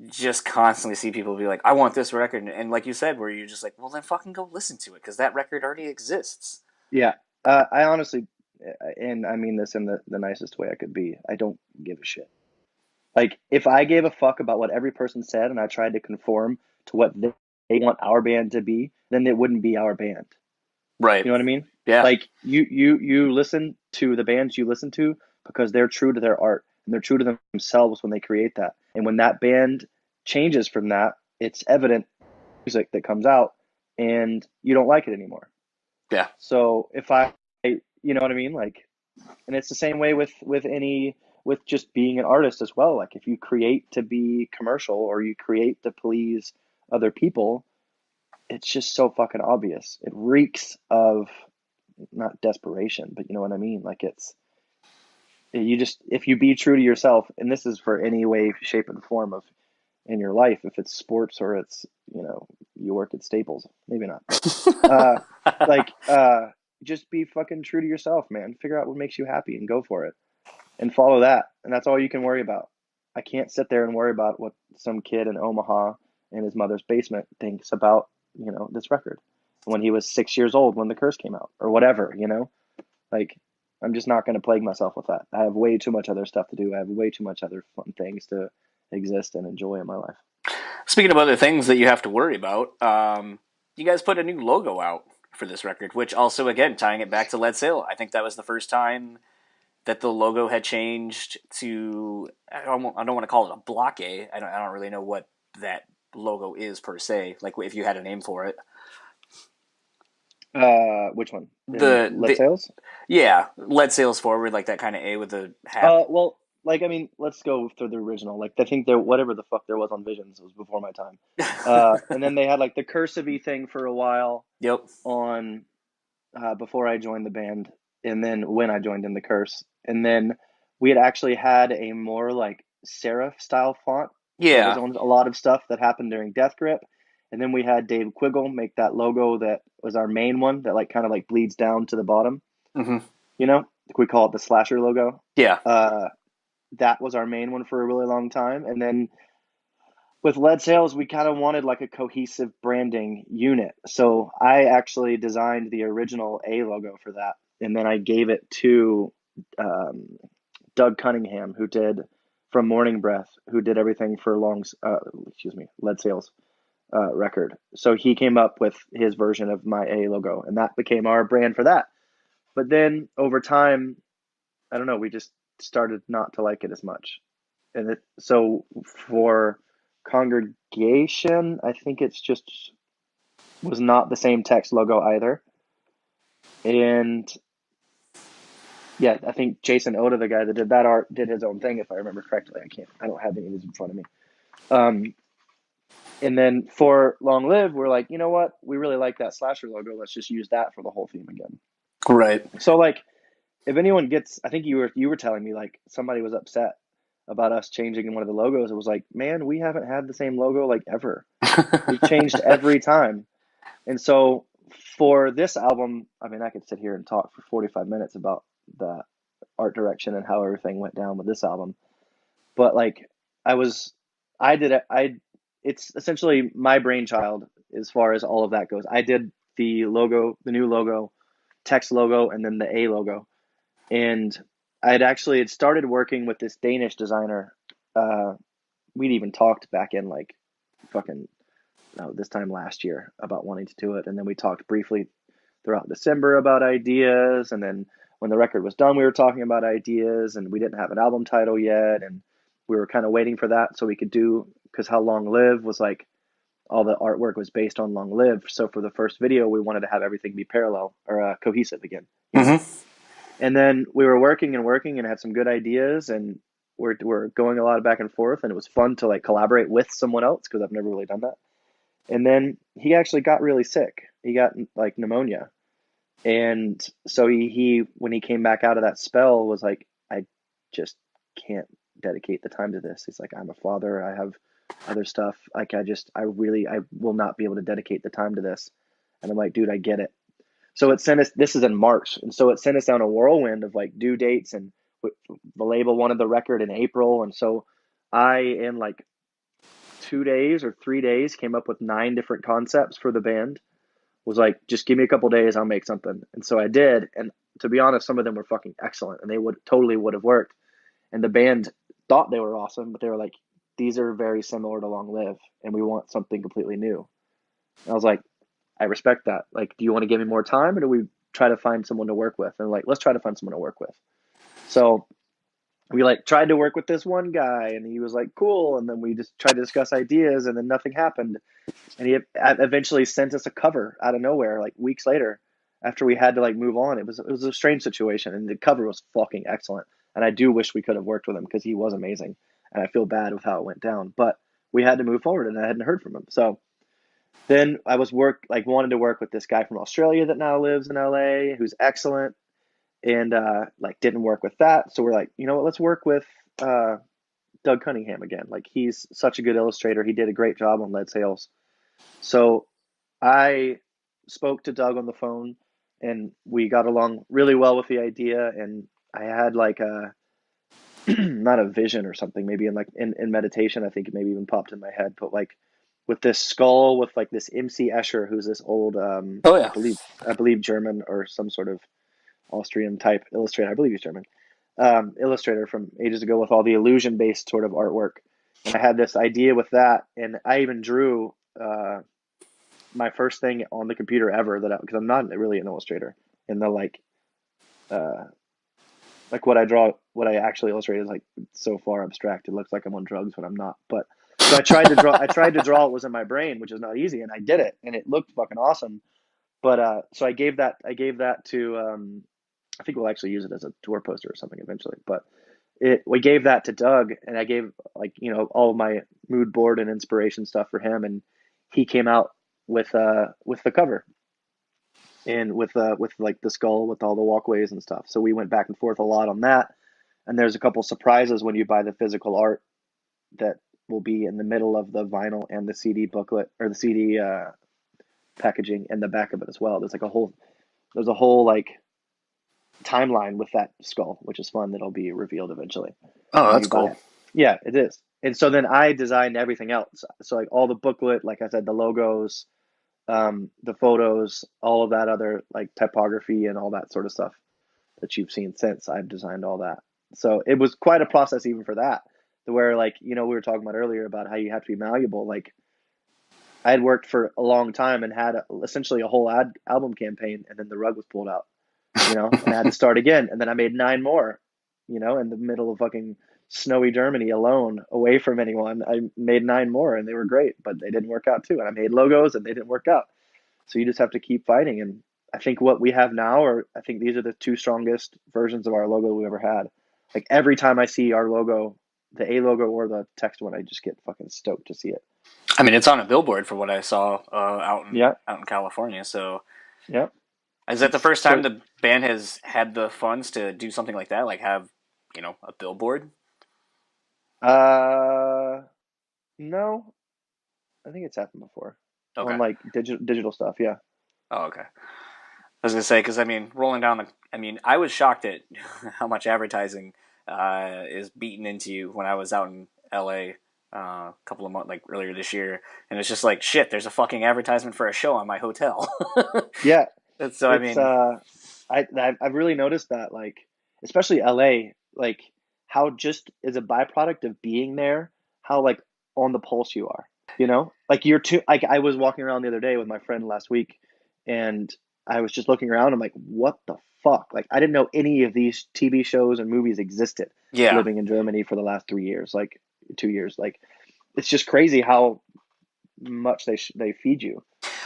just constantly see people be like, I want this record. And like you said, where you're just like, well, then fucking go listen to it, because that record already exists. Yeah. I honestly, and I mean this in the nicest way I could be, I don't give a shit. Like, if I gave a fuck about what every person said and I tried to conform to what they want our band to be, then it wouldn't be our band. Right. You know what I mean? Yeah. Like, you listen to the bands you listen to because they're true to their art and they're true to themselves when they create that. And when that band changes from that, it's evident music that comes out and you don't like it anymore. Yeah. So if you know what I mean? Like, and it's the same way with just being an artist as well. Like, if you create to be commercial or you create to please other people, it's just so fucking obvious. It reeks of, not desperation, but you know what I mean? Like, if you be true to yourself, and this is for any way, shape, and form of in your life, if it's sports or it's, you work at Staples, maybe not. Just be fucking true to yourself, man. Figure out what makes you happy and go for it and follow that. And that's all you can worry about. I can't sit there and worry about what some kid in Omaha in his mother's basement thinks about, this record when he was 6 years old when the Curse came out or whatever, like, I'm just not going to plague myself with that. I have way too much other stuff to do. I have way too much other fun things to exist and enjoy in my life. Speaking of other things that you have to worry about, you guys put a new logo out for this record, which also, again, tying it back to Lead Sail, I think that was the first time that the logo had changed to, I don't want to call it a block A. I don't really know what that logo is per se, like if you had a name for it. Which one? Lead Sails? Yeah, Lead Sails Forward, like that kind of A with the hat. Well, like, I mean, let's go through the original. Like, I think whatever the fuck there was on Visions was before my time. And then they had like the cursive-y thing for a while. Yep. On before I joined the band, and then when I joined in the Curse, and then we had actually had a more like serif style font. Yeah. That was on a lot of stuff that happened during Death Grip. And then we had Dave Quiggle make that logo that was our main one that like kind of like bleeds down to the bottom. Mm-hmm. We call it the slasher logo. Yeah. That was our main one for a really long time. And then with Lead Sails, we kind of wanted like a cohesive branding unit. So I actually designed the original A logo for that. And then I gave it to Doug Cunningham, who did from Morning Breath, who did everything for Lead Sails record. So he came up with his version of my A logo, and that became our brand for that. But then over time, I don't know, we just started not to like it as much. And so for Congregation, I think it's just was not the same text logo either. And yeah, I think Jason Oda, the guy that did that art, did his own thing, if I remember correctly. I don't have any of these in front of me. And then for Long Live, we're like, you know what? We really like that slasher logo. Let's just use that for the whole theme again. Right. So like, if anyone gets, I think you were telling me like somebody was upset about us changing one of the logos. It was like, man, we haven't had the same logo like ever. We've changed every time. And so for this album, I mean, I could sit here and talk for 45 minutes about the art direction and how everything went down with this album. But like it's essentially my brainchild as far as all of that goes. I did the logo, the new logo, text logo, and then the A logo. And I had started working with this Danish designer. We'd even talked back in like fucking this time last year about wanting to do it. And then we talked briefly throughout December about ideas. And then when the record was done, we were talking about ideas, and we didn't have an album title yet. And we were kind of waiting for that so we could do, because how Long Live was like, all the artwork was based on Long Live. So for the first video, we wanted to have everything be parallel or cohesive again. And then we were working and had some good ideas, and we're going a lot of back and forth, and it was fun to like collaborate with someone else because I've never really done that. And then he actually got really sick. He got like pneumonia. And so he when he came back out of that spell was like, I just can't dedicate the time to this. He's like, I'm a father. I have other stuff. Like I will not be able to dedicate the time to this. And I'm like, dude, I get it. So it sent us, this is in March. And so it sent us down a whirlwind of like due dates, and the label wanted the record in April. And so in like 2 days or 3 days, came up with 9 different concepts for the band. Was like, just give me a couple days, I'll make something. And so I did. And to be honest, some of them were fucking excellent, and they would have worked. And the band thought they were awesome, but they were like, these are very similar to Long Live, and we want something completely new. And I was like, I respect that. Like, do you want to give me more time, or do we try to find someone to work with? And like, let's try to find someone to work with. So we like tried to work with this one guy, and he was like, cool. And then we just tried to discuss ideas, and then nothing happened. And he eventually sent us a cover out of nowhere, like weeks later, after we had to like move on. It was a strange situation, and the cover was fucking excellent. And I do wish we could have worked with him, because he was amazing. And I feel bad with how it went down, but we had to move forward, and I hadn't heard from him. So then I wanted to work with this guy from Australia that now lives in LA, who's excellent, and like didn't work with that. So we're like, you know what, let's work with Doug Cunningham again. Like, he's such a good illustrator. He did a great job on Lead Sails. So I spoke to Doug on the phone, and we got along really well with the idea. And I had like not a vision or something, maybe in meditation, I think it maybe even popped in my head, but like with this skull with like this MC Escher, who's this old, I believe German or some sort of Austrian type illustrator. I believe he's German. Illustrator from ages ago with all the illusion based sort of artwork. And I had this idea with that, and I even drew my first thing on the computer ever because I'm not really an illustrator. And the like what I actually illustrate is like so far abstract. It looks like I'm on drugs when I'm not. But so I tried to draw what was in my brain, which is not easy, and I did it, and it looked fucking awesome. But so I gave that to I think we'll actually use it as a tour poster or something eventually. But we gave that to Doug, and I gave all of my mood board and inspiration stuff for him, and he came out with the cover. And with like the skull with all the walkways and stuff. So we went back and forth a lot on that. And there's a couple surprises when you buy the physical art that will be in the middle of the vinyl and the CD booklet, or the CD packaging, and the back of it as well. There's a whole like timeline with that skull, which is fun. That'll be revealed eventually. Oh, that's cool. Yeah, it is. And so then I designed everything else. So like all the booklet, like I said, the logos, the photos, all of that other like typography and all that sort of stuff that you've seen since. I've designed all that. So it was quite a process even for that, to where like, we were talking about earlier about how you have to be malleable. Like, I had worked for a long time and had essentially a whole album campaign, and then the rug was pulled out, and I had to start again. And then I made 9 more, in the middle of fucking snowy Germany alone, away from anyone. I made 9 more and they were great, but they didn't work out too. And I made logos and they didn't work out. So you just have to keep fighting. And I think what we have now I think these are the 2 strongest versions of our logo we ever had. Like every time I see our logo, the A logo or the text one, I just get fucking stoked to see it. I mean, it's on a billboard for what I saw out in California. So, yeah. Is that the first time the band has had the funds to do something like that? Like have, a billboard? No, I think it's happened before. Okay. On like digital stuff. Yeah. Oh, okay. I was gonna say because rolling down I was shocked at how much advertising is beaten into you when I was out in LA a couple of months earlier this year, and it's just like shit. There's a fucking advertisement for a show on my hotel. Yeah. So I've really noticed that, like, especially LA, like how just as a byproduct of being there, how like on the pulse you are, like you're too, like I was walking around the other day with my friend last week and I was just looking around. I'm like, what the fuck? Like, I didn't know any of these TV shows and movies existed living in Germany for the last 3 years, like 2 years. Like, it's just crazy how much they feed you.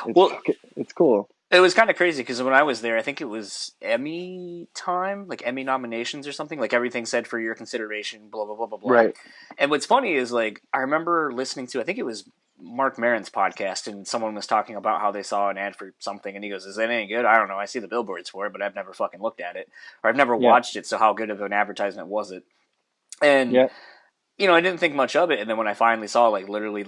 It's cool. It was kind of crazy because when I was there, I think it was Emmy time, like Emmy nominations or something. Like everything said for your consideration, blah, blah, blah, blah, blah. Right. And what's funny is I remember listening to, I think it was Mark Maron's podcast, and someone was talking about how they saw an ad for something, and he goes, "Is that any good? I don't know. I see the billboards for it, but I've never fucking looked at it, or I've never watched it. So how good of an advertisement was it?" And I didn't think much of it, and then when I finally saw literally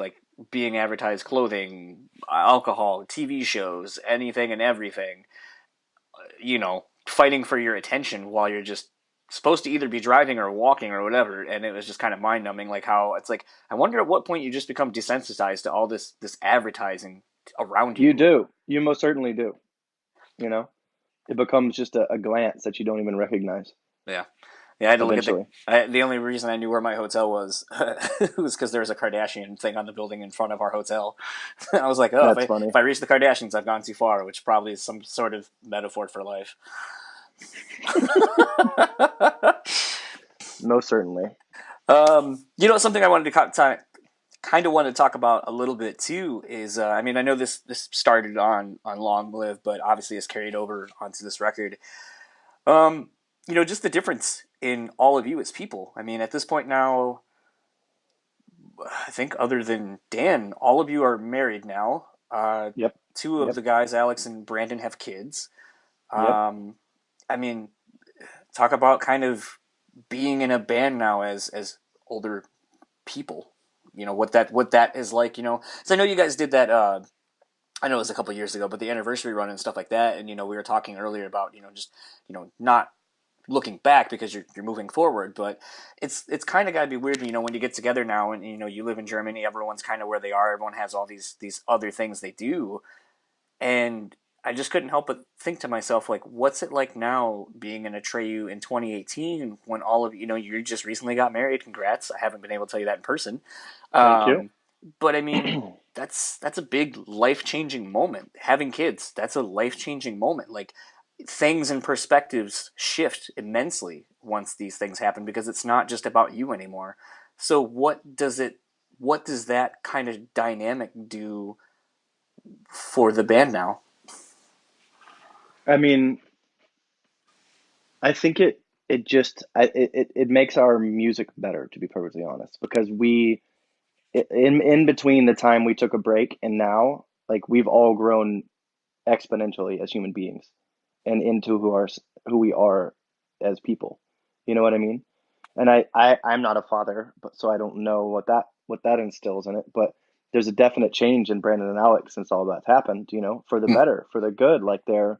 being advertised clothing, alcohol, TV shows, anything and everything, fighting for your attention while you're just supposed to either be driving or walking or whatever, and it was just kind of mind-numbing, how it's I wonder at what point you just become desensitized to all this advertising around you. You do. You most certainly do. It becomes just a glance that you don't even recognize. Yeah, I had to look at the only reason I knew where my hotel was was because there was a Kardashian thing on the building in front of our hotel. I was like, oh, if I reach the Kardashians, I've gone too far, which probably is some sort of metaphor for life. Most certainly. Something I wanted to kind of wanted to talk about a little bit too is I know this started on Long Live, but obviously has carried over onto this record. Just the difference in all of you as people. At this point now, I think other than Dan, all of you are married now. Yep. 2 of the guys, Alex and Brandon, have kids. Yep. Talk about kind of being in a band now as older people. What that is like. So I know you guys did that. I know it was a couple of years ago, but the anniversary run and stuff like that. And we were talking earlier about just not looking back because you're moving forward. But it's kind of got to be weird. When you get together now and you live in Germany, everyone's kind of where they are. Everyone has all these other things they do, and I just couldn't help but think to myself, what's it like now being in Atreyu in 2018 when all of you just recently got married? Congrats! I haven't been able to tell you that in person. Thank you. But that's a big life-changing moment. Having kids, that's a life-changing moment. Things and perspectives shift immensely once these things happen because it's not just about you anymore. So what does that kind of dynamic do for the band now? I think it makes our music better, to be perfectly honest, because in between the time we took a break and now, we've all grown exponentially as human beings and into who we are as people. You know what I mean? And I'm not a father, but so I don't know what that instills in it, but there's a definite change in Brandon and Alex since all that's happened, for the better, for the good. They're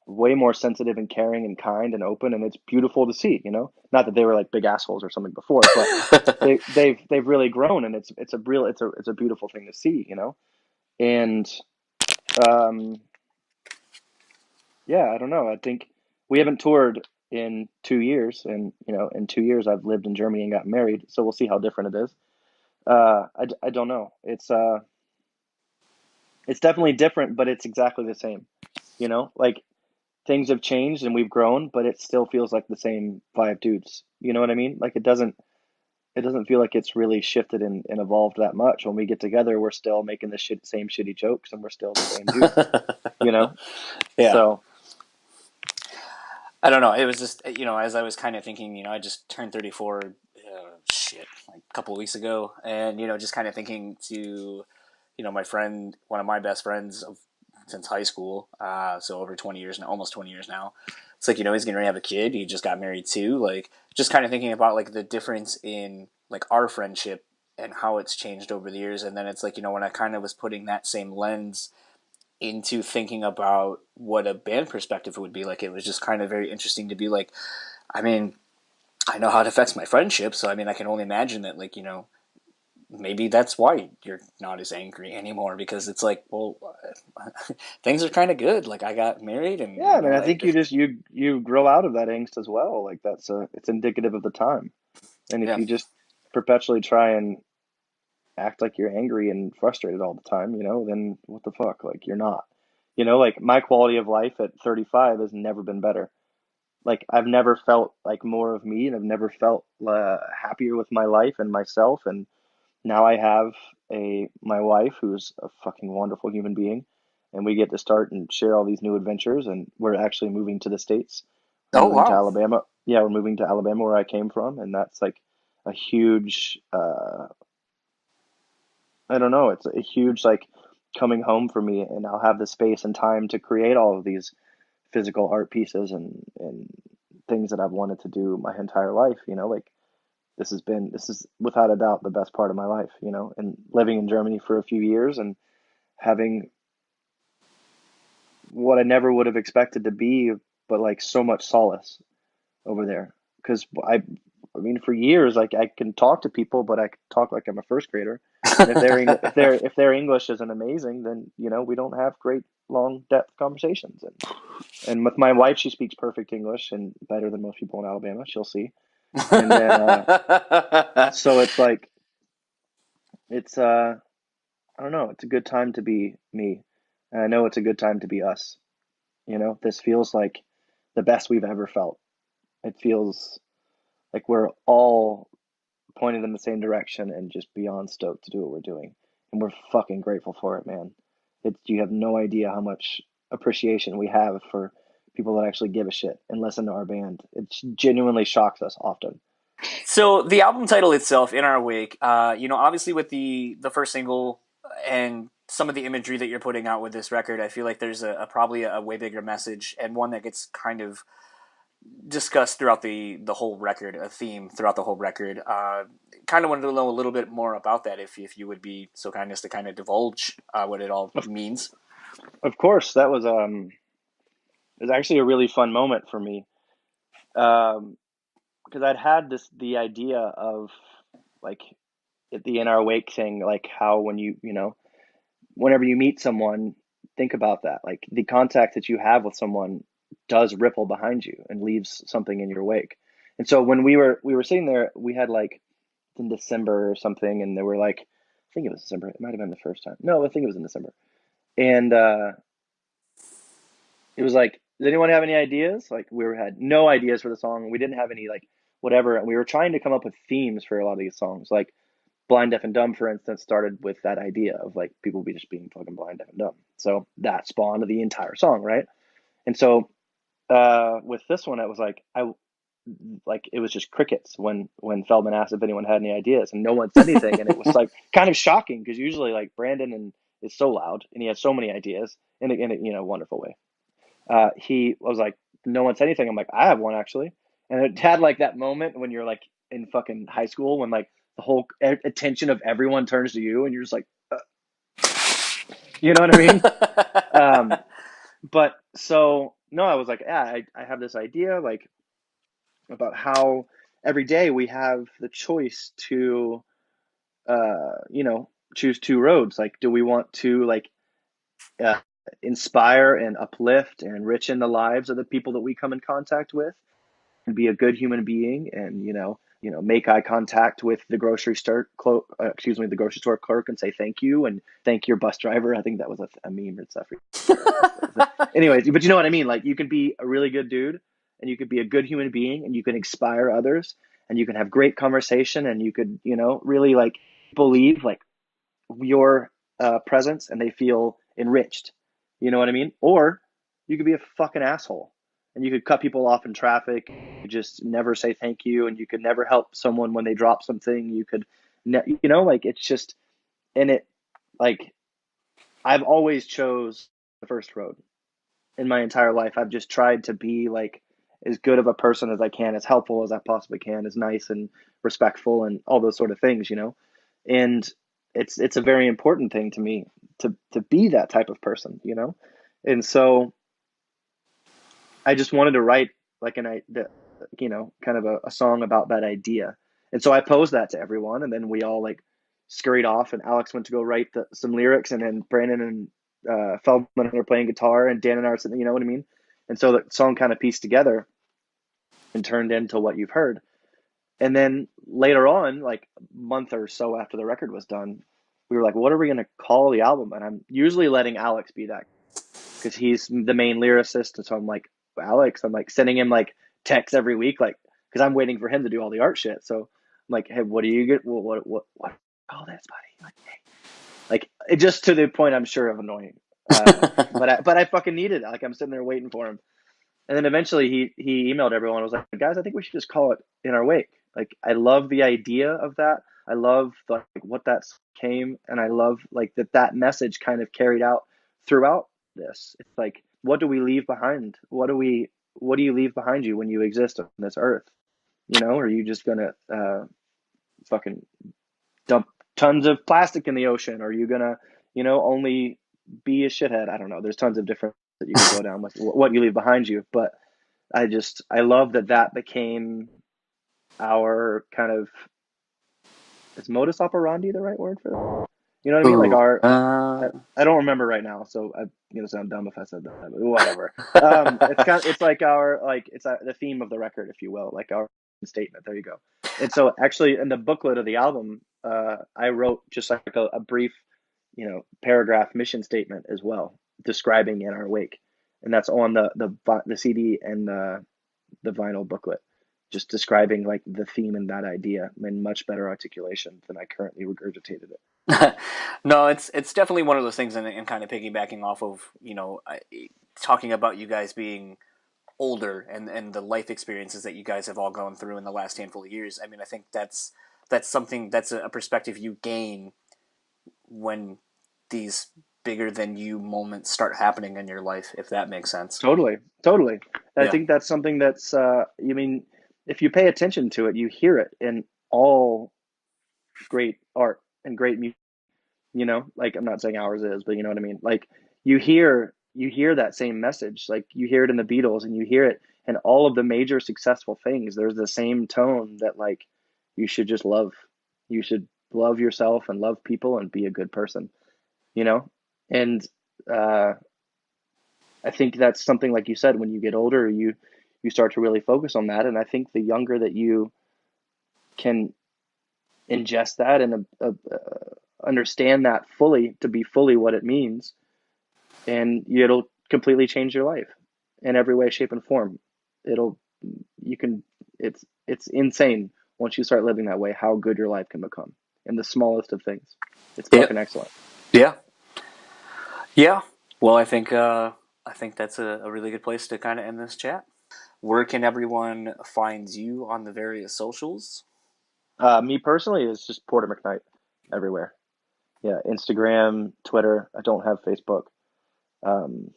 way more sensitive and caring and kind and open, and it's beautiful to see. Not that they were big assholes or something before, but they've really grown, and it's a beautiful thing to see. And I don't know. I think we haven't toured in 2 years, and in 2 years I've lived in Germany and got married, so we'll see how different it is. I don't know. It's definitely different, but it's exactly the same. things have changed and we've grown, but it still feels like the same five dudes. You know what I mean? Like it doesn't feel like it's really shifted and evolved that much. When we get together, we're still making the same shitty jokes and we're still the same dude, you know? Yeah. So I don't know. It was just, as I was kind of thinking, I just turned 34, like a couple of weeks ago. And, just kind of thinking to, my friend, one of my best friends since high school. So over 20 years now, almost 20 years now. It's like, he's going to have a kid. He just got married too. Like, just kind of thinking about like the difference in like our friendship and how it's changed over the years. And then it's like, when I kind of was putting that same lens into thinking about what a band perspective would be like, it was just kind of very interesting to be like, I mean, I know how it affects my friendship, so I mean, I can only imagine that, like, maybe that's why you're not as angry anymore, because it's like, well, things are kind of good. Like, I got married, and yeah, I mean, I think you grow out of that angst as well. Like it's indicative of the time. And if yeah, you just perpetually try and act like you're angry and frustrated all the time, then what the fuck? Like you're not. Like my quality of life at 35 has never been better. Like I've never felt like more of me, and I've never felt happier with my life and myself. And now I have my wife who's a fucking wonderful human being, and we get to start and share all these new adventures. And we're actually moving to the States. We're oh moving to wow, Alabama. Yeah, we're moving to Alabama where I came from, and that's like a huge I don't know, it's a huge like coming home for me, and I'll have the space and time to create all of these physical art pieces and things that I've wanted to do my entire life, like this is without a doubt the best part of my life, and living in Germany for a few years and having what I never would have expected to be, but like so much solace over there. Because I mean, for years, like I can talk to people, but I can talk like I'm a first grader. And if their English isn't amazing, then we don't have great long depth conversations. And with my wife, she speaks perfect English and better than most people in Alabama. She'll see. And then so it's like it's I don't know. It's a good time to be me, and I know it's a good time to be us. This feels like the best we've ever felt. It feels like we're all pointed in the same direction and just beyond stoked to do what we're doing. And we're fucking grateful for it, man. You have no idea how much appreciation we have for people that actually give a shit and listen to our band. It genuinely shocks us often. So the album title itself, "In Our Wake," obviously with the first single and some of the imagery that you're putting out with this record, I feel like there's probably a way bigger message, and one that gets kind of discussed throughout the whole record, a theme throughout the whole record. Kind of wanted to know a little bit more about that, if you would be so kind as to kind of divulge what it all means. Of course, that was it was actually a really fun moment for me. Because I'd had the idea of like the in our wake thing, like how when whenever you meet someone, think about that. Like the contact that you have with someone does ripple behind you and leaves something in your wake. And so when we were sitting there, we had like in December or something, and they were like, I think it was December. It might have been the first time. No, I think it was in December. And it was like, does anyone have any ideas? Like had no ideas for the song. We didn't have any like whatever, and we were trying to come up with themes for a lot of these songs. Like Blind, Deaf, and Dumb, for instance, started with that idea of like people be just being fucking blind, deaf, and dumb. So that spawned the entire song, right? And so with this one, it was like it was just crickets when Feldman asked if anyone had any ideas, and no one said anything, and it was like kind of shocking because usually like Brandon is so loud and he has so many ideas in a wonderful way. He was like, no one said anything. I'm like, I have one actually, and it had like that moment when you're like in fucking high school when like the whole attention of everyone turns to you, and you're just like, you know what I mean? But so no, I was like, yeah, I have this idea like about how every day we have the choice to, choose two roads. Like, do we want to like uh, inspire and uplift and enrich in the lives of the people that we come in contact with, and be a good human being, and make eye contact with the grocery store clerk and say thank you and thank your bus driver. I think that was a meme and stuff. Anyways, but you know what I mean? Like, you can be a really good dude and you could be a good human being and you can inspire others and you can have great conversation and you could, really like believe like your presence and they feel enriched. You know what I mean? Or you could be a fucking asshole and you could cut people off in traffic. You just never say thank you and you could never help someone when they drop something. You could, like, it's just, and it, like, I've always chose the first road in my entire life. I've just tried to be like as good of a person as I can, as helpful as I possibly can, as nice and respectful and all those sort of things, and it's a very important thing to me to be that type of person, and so I just wanted to write like kind of a song about that idea, and so I posed that to everyone, and then we all like scurried off, and Alex went to go write some lyrics, and then Brandon and Feldman are playing guitar, and Dan and I are sitting, you know what I mean? And so the song kind of pieced together and turned into what you've heard. And then later on, like a month or so after the record was done, we were like, what are we going to call the album? And I'm usually letting Alex be that because he's the main lyricist. And so I'm like, Alex, I'm like sending him like texts every week, like, because I'm waiting for him to do all the art shit. So I'm like, hey, what do you get? What call this, buddy? Like, hey. Like, it just to the point I'm sure of annoying. But I fucking needed it. Like, I'm sitting there waiting for him. And then eventually he emailed everyone. I was like, guys, I think we should just call it In Our Wake. Like, I love the idea of that. I love like what that came, and I love like that message kind of carried out throughout this. It's like, what do we leave behind? What do you leave behind you when you exist on this earth? Are you just gonna fucking dump tons of plastic in the ocean? Are you gonna, only be a shithead? I don't know. There's tons of different that you can go down with what you leave behind you. But I love that became our kind of, is modus operandi the right word for that? You know what I mean? Like I don't remember right now, so I'm gonna sound dumb if I said that, but whatever. It's like the theme of the record, if you will, like our statement. There you go. And so actually in the booklet of the album, I wrote just like a brief, paragraph mission statement as well, describing In Our Wake, and that's on the CD and the vinyl booklet, just describing like the theme and that idea in much better articulation than I currently regurgitated it. No, it's definitely one of those things, and kind of piggybacking off of talking about you guys being older and the life experiences that you guys have all gone through in the last handful of years. I mean, I think that's something that's a perspective you gain when these bigger than you moments start happening in your life, if that makes sense. Totally. I think that's something that's if you pay attention to it, you hear it in all great art and great music. Like, I'm not saying ours is, but you know what I mean? Like, you hear that same message. Like, you hear it in the Beatles and you hear it in all of the major successful things. There's the same tone that like you should just love. You should love yourself and love people and be a good person, And I think that's something, like you said, when you get older, you start to really focus on that. And I think the younger that you can ingest that and understand that fully, to be fully what it means, and it'll completely change your life in every way, shape, and form. It's insane once you start living that way, how good your life can become in the smallest of things. It's fucking excellent. Yeah. Well, I think that's a really good place to kind of end this chat. Where can everyone find you on the various socials? Me personally is just Porter McKnight everywhere. Yeah, Instagram, Twitter. I don't have Facebook. So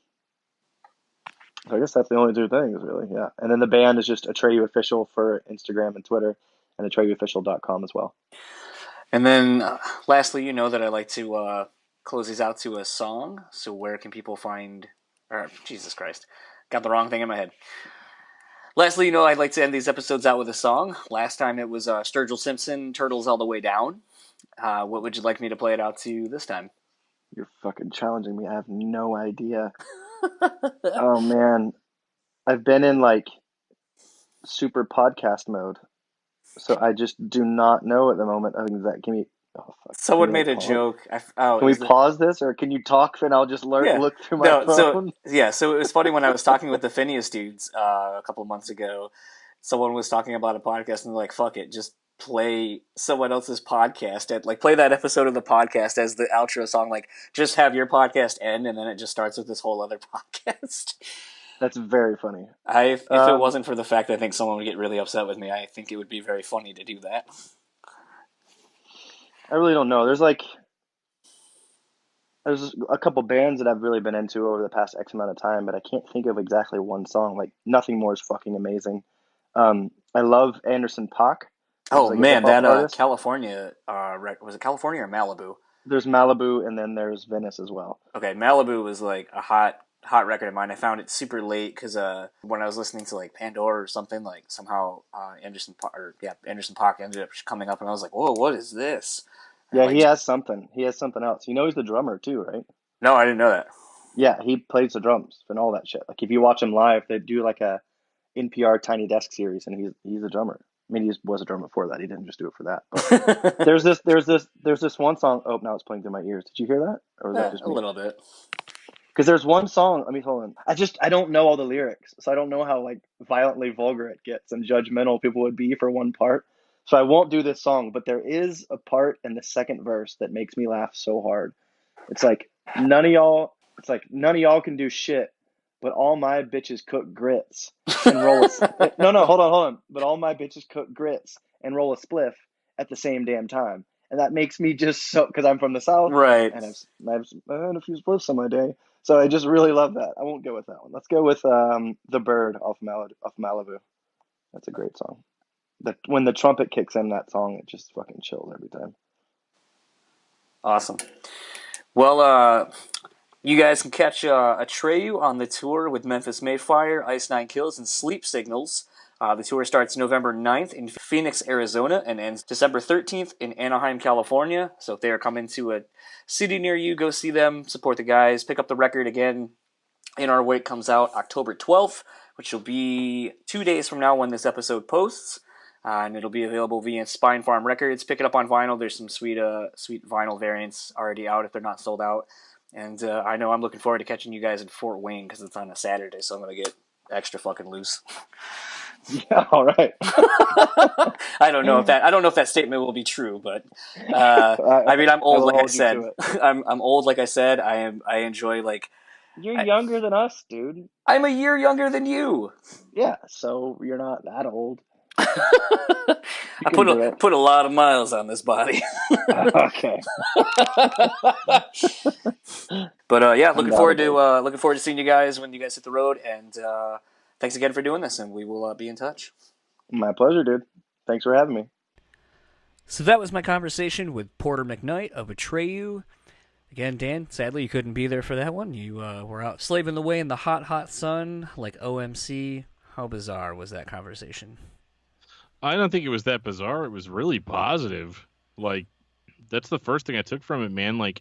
I guess that's the only two things, really. Yeah, and then the band is just Atreyu Official for Instagram and Twitter, and AtreyuOfficial.com as well. And then, lastly, you know that I like to close these out to a song. So where can people find? Or Jesus Christ, got the wrong thing in my head. Lastly, I'd like to end these episodes out with a song. Last time it was Sturgill Simpson, "Turtles All the Way Down." What would you like me to play it out to this time? You're fucking challenging me. I have no idea. Oh man, I've been in like super podcast mode. So I just do not know at the moment. I think that can we. Oh fuck! Can Someone we like made a pause? joke. Can we pause this, or can you talk and I'll just Yeah. look through my No, so phone? yeah, so it was funny when I was talking with the Phineas dudes a couple of months ago. Someone was talking about a podcast and they're like, "Fuck it, just play someone else's podcast and like play that episode of the podcast as the outro song. Like, just have your podcast end, and then it just starts with this whole other podcast." That's very funny. If it wasn't for the fact that I think someone would get really upset with me, I think it would be very funny to do that. I really don't know. There's a couple bands that I've really been into over the past X amount of time, but I can't think of exactly one song. Like Nothing More is fucking amazing. I love Anderson .Paak, which is Oh like a man, hip hop that artist. California was it California or Malibu? There's Malibu, and then there's Venice as well. Okay, Malibu was like a hot record of mine. I found it super late because when I was listening to like Pandora or something, like somehow Anderson .Paak ended up coming up, and I was like, whoa, what is this? And Yeah, like, he has something. He has something else. You know, he's the drummer too, right? no, I didn't know that. Yeah, he plays the drums and all that shit. Like if you watch him live, they do like a NPR Tiny Desk series, and he's a drummer. I mean, he was a drummer before that. He didn't just do it for that. But there's this one song. Oh, now it's playing through my ears. Did you hear that, or was that just A me? little bit. Because there's one song. Let me hold on. I don't know all the lyrics, so I don't know how like violently vulgar it gets and judgmental people would be for one part. So I won't do this song. But there is a part in the second verse that makes me laugh so hard. It's like none of y'all. It's like none of y'all can do shit, but all my bitches cook grits and roll a. No, hold on. But all my bitches cook grits and roll a spliff at the same damn time, and that makes me just so because I'm from the South, Right. and I've had a few spliffs on my day, so I just really love that. I won't go with that one. Let's go with "The Bird" off Malibu. That's a great song. When the trumpet kicks in that song, it just fucking chills every time. Awesome. Well, you guys can catch Atreyu on the tour with Memphis Mayfire, Ice Nine Kills, and Sleep Signals. The tour starts November 9th in Phoenix, Arizona, and ends December 13th in Anaheim, California. So if they are coming to a city near you, go see them, support the guys, pick up the record again. In Our Wake comes out October 12th, which will be 2 days from now when this episode posts. And it'll be available via Spinefarm Records. Pick it up on vinyl. There's some sweet vinyl variants already out if they're not sold out. And I know I'm looking forward to catching you guys in Fort Wayne because it's on a Saturday, so I'm going to get extra fucking loose. Yeah, all right. I don't know if that statement will be true, but I mean, I'm old, like I said. I'm old, like I said. I enjoy like. You're younger than us, dude. I'm a year younger than you. Yeah, so you're not that old. I put a lot of miles on this body. Okay. But yeah, looking forward to seeing you guys when you guys hit the road. And thanks again for doing this, and we will be in touch. My pleasure, dude. Thanks for having me. So that was my conversation with Porter McKnight of Atreyu. Again, Dan, sadly you couldn't be there for that one. You were out slaving away in the hot, hot sun like OMC. How bizarre was that conversation? I don't think it was that bizarre. It was really positive. Like, that's the first thing I took from it, man. Like,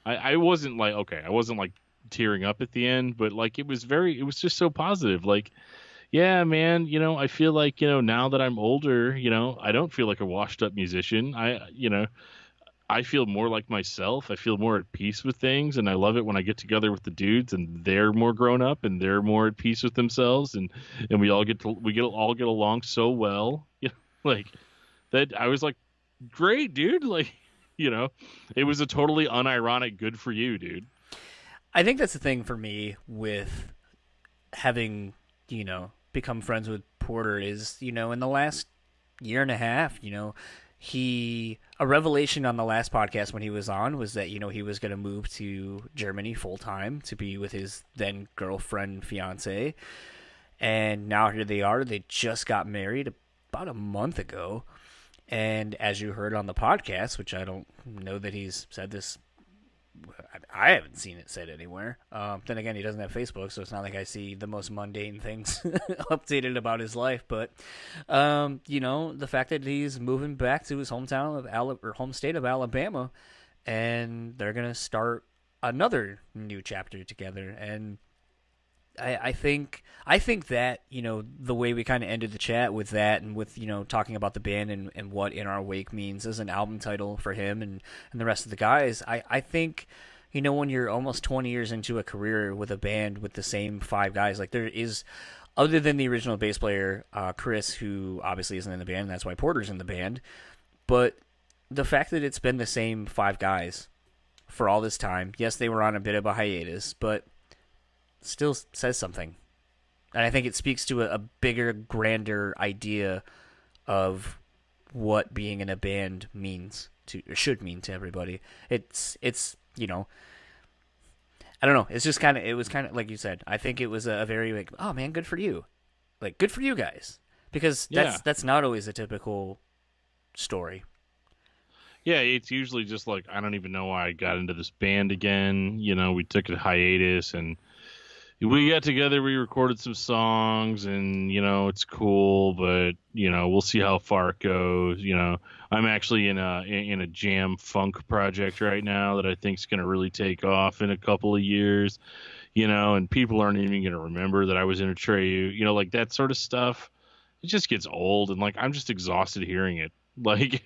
I wasn't like, okay, I wasn't like tearing up at the end, but like, it was just so positive. Like, yeah, man, I feel like, now that I'm older, I don't feel like a washed up musician. I feel more like myself. I feel more at peace with things, and I love it when I get together with the dudes and they're more grown up and they're more at peace with themselves, and we all get along so well. Like that. I was like, great, dude. Like, it was a totally unironic good for you, dude. I think that's the thing for me with having, become friends with Porter is, in the last year and a half, a revelation on the last podcast when he was on was that, he was going to move to Germany full time to be with his then girlfriend, fiance. And now here they are. They just got married about a month ago. And as you heard on the podcast, which I don't know that he's said this, I haven't seen it said anywhere. Then again, he doesn't have Facebook, so it's not like I see the most mundane things updated about his life. But, the fact that he's moving back to his home state of Alabama, and they're going to start another new chapter together. And I think I think that, the way we kind of ended the chat with that and with, talking about the band and what In Our Wake means as an album title for him and the rest of the guys, I think, when you're almost 20 years into a career with a band with the same 5 guys, like there is, other than the original bass player, Chris, who obviously isn't in the band, and that's why Porter's in the band, but the fact that it's been the same 5 guys for all this time, yes, they were on a bit of a hiatus, but still says something. And I think it speaks to a bigger, grander idea of what being in a band means to, or should mean to everybody. It's I don't know. It's just it was kind of like you said. I think it was a very like, oh man, good for you, like good for you guys, because that's not always a typical story. Yeah, it's usually just like, I don't even know why I got into this band again. We took a hiatus and we got together, we recorded some songs, and, it's cool, but, we'll see how far it goes. I'm actually in a jam funk project right now that I think is going to really take off in a couple of years, and people aren't even going to remember that I was in Atreyu, like that sort of stuff. It just gets old, and like, I'm just exhausted hearing it. Like,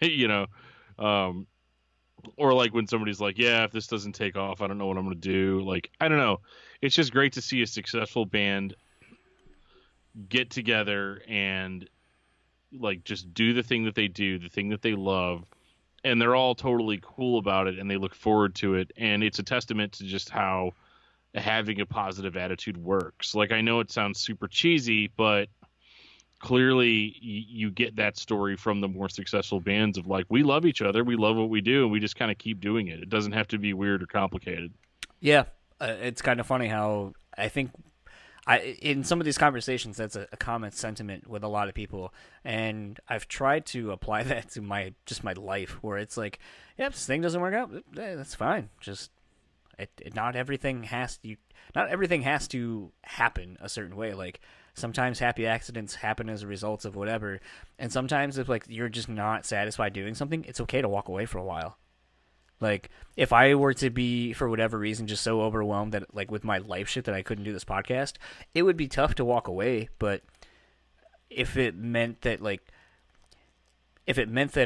or like when somebody's like, yeah, if this doesn't take off, I don't know what I'm going to do. Like, I don't know. It's just great to see a successful band get together and like just do the thing that they do, the thing that they love, and they're all totally cool about it and they look forward to it. And it's a testament to just how having a positive attitude works. Like, I know it sounds super cheesy, but clearly you get that story from the more successful bands of like, we love each other, we love what we do, and we just kind of keep doing it. It doesn't have to be weird or complicated. Yeah, it's kind of funny how I think in some of these conversations, that's a common sentiment with a lot of people, and I've tried to apply that to my life, where it's like, yeah, if this thing doesn't work out, that's fine. Just not everything has to happen a certain way. Like, sometimes happy accidents happen as a result of whatever, and sometimes if like you're just not satisfied doing something, it's okay to walk away for a while. Like, if I were to be, for whatever reason, just so overwhelmed that like with my life shit that I couldn't do this podcast, it would be tough to walk away. But if it meant that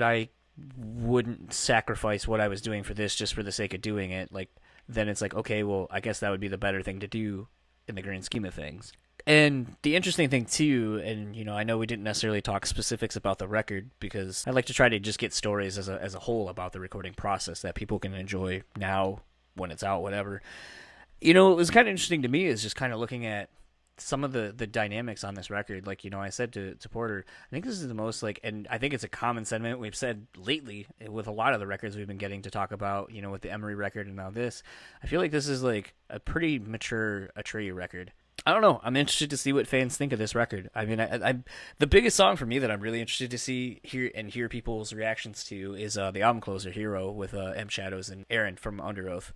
I wouldn't sacrifice what I was doing for this just for the sake of doing it, like, then it's like, okay, well, I guess that would be the better thing to do in the grand scheme of things. And the interesting thing too, and I know we didn't necessarily talk specifics about the record because I like to try to just get stories as a whole about the recording process that people can enjoy now when it's out, whatever. What was kind of interesting to me is just kind of looking at some of the dynamics on this record. Like, I said to Porter, I think this is the most and I think it's a common sentiment we've said lately with a lot of the records we've been getting to talk about, with the Emery record and now this. I feel like this is like a pretty mature Atreyu record. I don't know. I'm interested to see what fans think of this record. I mean, I the biggest song for me that I'm really interested to hear people's reactions to is the album closer, Hero, with M Shadows and Aaron from Under Oath.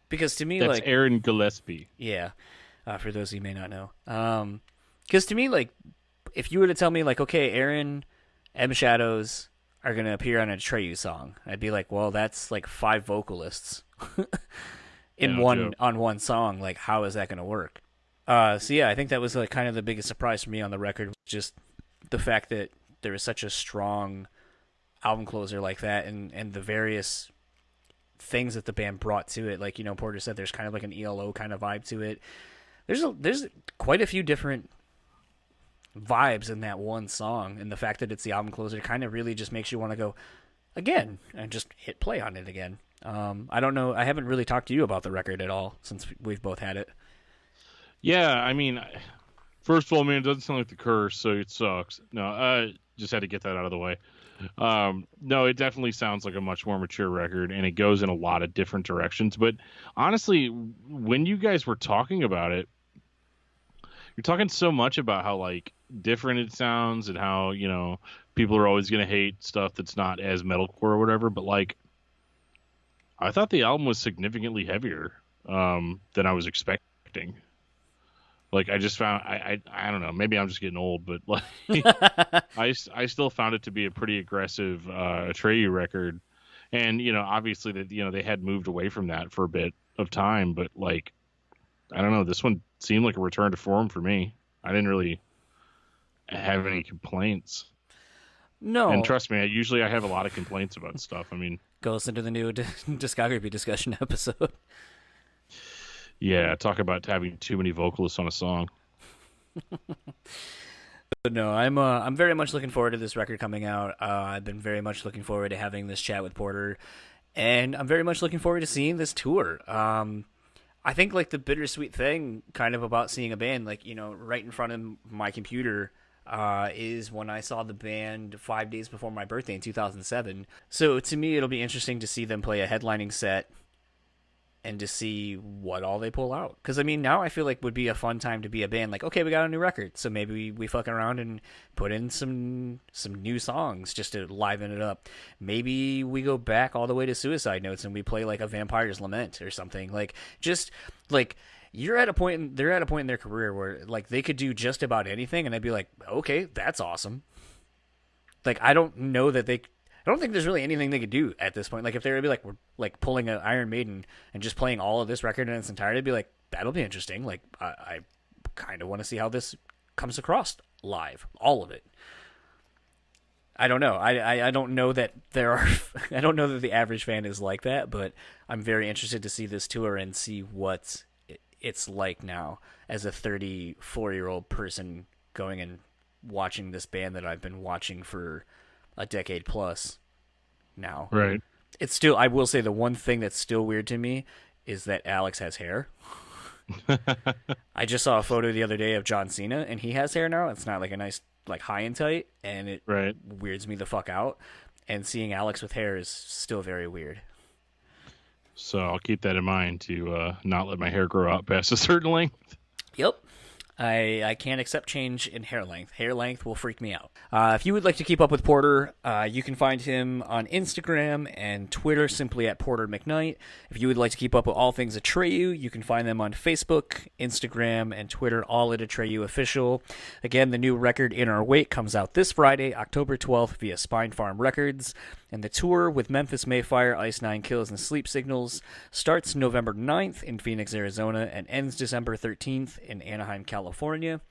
Because to me, that's like Aaron Gillespie. Yeah, for those who may not know. Because to me, like, if you were to tell me, like, okay, Aaron, M Shadows are gonna appear on a Atreyu song, I'd be like, well, that's like 5 vocalists. On one song, like, how is that going to work? So yeah, I think that was like kind of the biggest surprise for me on the record, just the fact that there was such a strong album closer like that, and the various things that the band brought to it. Like, Porter said, there's kind of like an ELO kind of vibe to it. There's quite a few different vibes in that one song, and the fact that it's the album closer kind of really just makes you want to go again and just hit play on it again. I don't know. I haven't really talked to you about the record at all since we've both had it. Yeah, I mean, first of all, man, it doesn't sound like The Curse, so it sucks. No, I just had to get that out of the way. No, it definitely sounds like a much more mature record, and it goes in a lot of different directions. But honestly, when you guys were talking about it, you're talking so much about how like different it sounds and how, people are always going to hate stuff that's not as metalcore or whatever, but like, I thought the album was significantly heavier than I was expecting. Like, I just found, I don't know, maybe I'm just getting old, but like, I still found it to be a pretty aggressive Atreyu record. And, obviously that, they had moved away from that for a bit of time, but like, I don't know, this one seemed like a return to form for me. I didn't really have any complaints. No. And trust me, I have a lot of complaints about stuff. I mean, go listen to the new discography discussion episode. Yeah, talk about having too many vocalists on a song. But no, I'm very much looking forward to this record coming out. I've been very much looking forward to having this chat with Porter, and I'm very much looking forward to seeing this tour. I think like the bittersweet thing kind of about seeing a band like, you know, right in front of my computer is when I saw the band 5 days before my birthday in 2007. So to me, it'll be interesting to see them play a headlining set and to see what all they pull out. Because, I mean, now I feel like would be a fun time to be a band. Like, okay, we got a new record, so maybe we fuck around and put in some new songs just to liven it up. Maybe we go back all the way to Suicide Notes and we play, like, a Vampire's Lament or something. Like, just, like, they're at a point in their career where, like, they could do just about anything, and I'd be like, okay, that's awesome. Like, I don't think there's really anything they could do at this point. Like, if they were to be like, we're like pulling an Iron Maiden and just playing all of this record in its entirety, I'd be like, that'll be interesting. Like, I kind of want to see how this comes across live, all of it. I don't know. I don't know that I don't know that the average fan is like that, but I'm very interested to see this tour and see what it's like now as a 34-year-old person going and watching this band that I've been watching for a decade plus now. Right. It's still, I will say the one thing that's still weird to me is that Alex has hair. I just saw a photo the other day of John Cena and he has hair now. It's not like a nice, like high and tight, and it weirds me the fuck out. And seeing Alex with hair is still very weird. So I'll keep that in mind to not let my hair grow out past a certain length. Yep. I can't accept change in hair length. Hair length will freak me out. If you would like to keep up with Porter, you can find him on Instagram and Twitter simply at Porter McKnight. If you would like to keep up with all things Atreyu, you can find them on Facebook, Instagram, and Twitter, all at Atreyu Official. Again, the new record In Our Wake comes out this Friday, October 12th via Spinefarm Records. And the tour with Memphis Mayfire, Ice Nine Kills, and Sleep Signals starts November 9th in Phoenix, Arizona, and ends December 13th in Anaheim, California.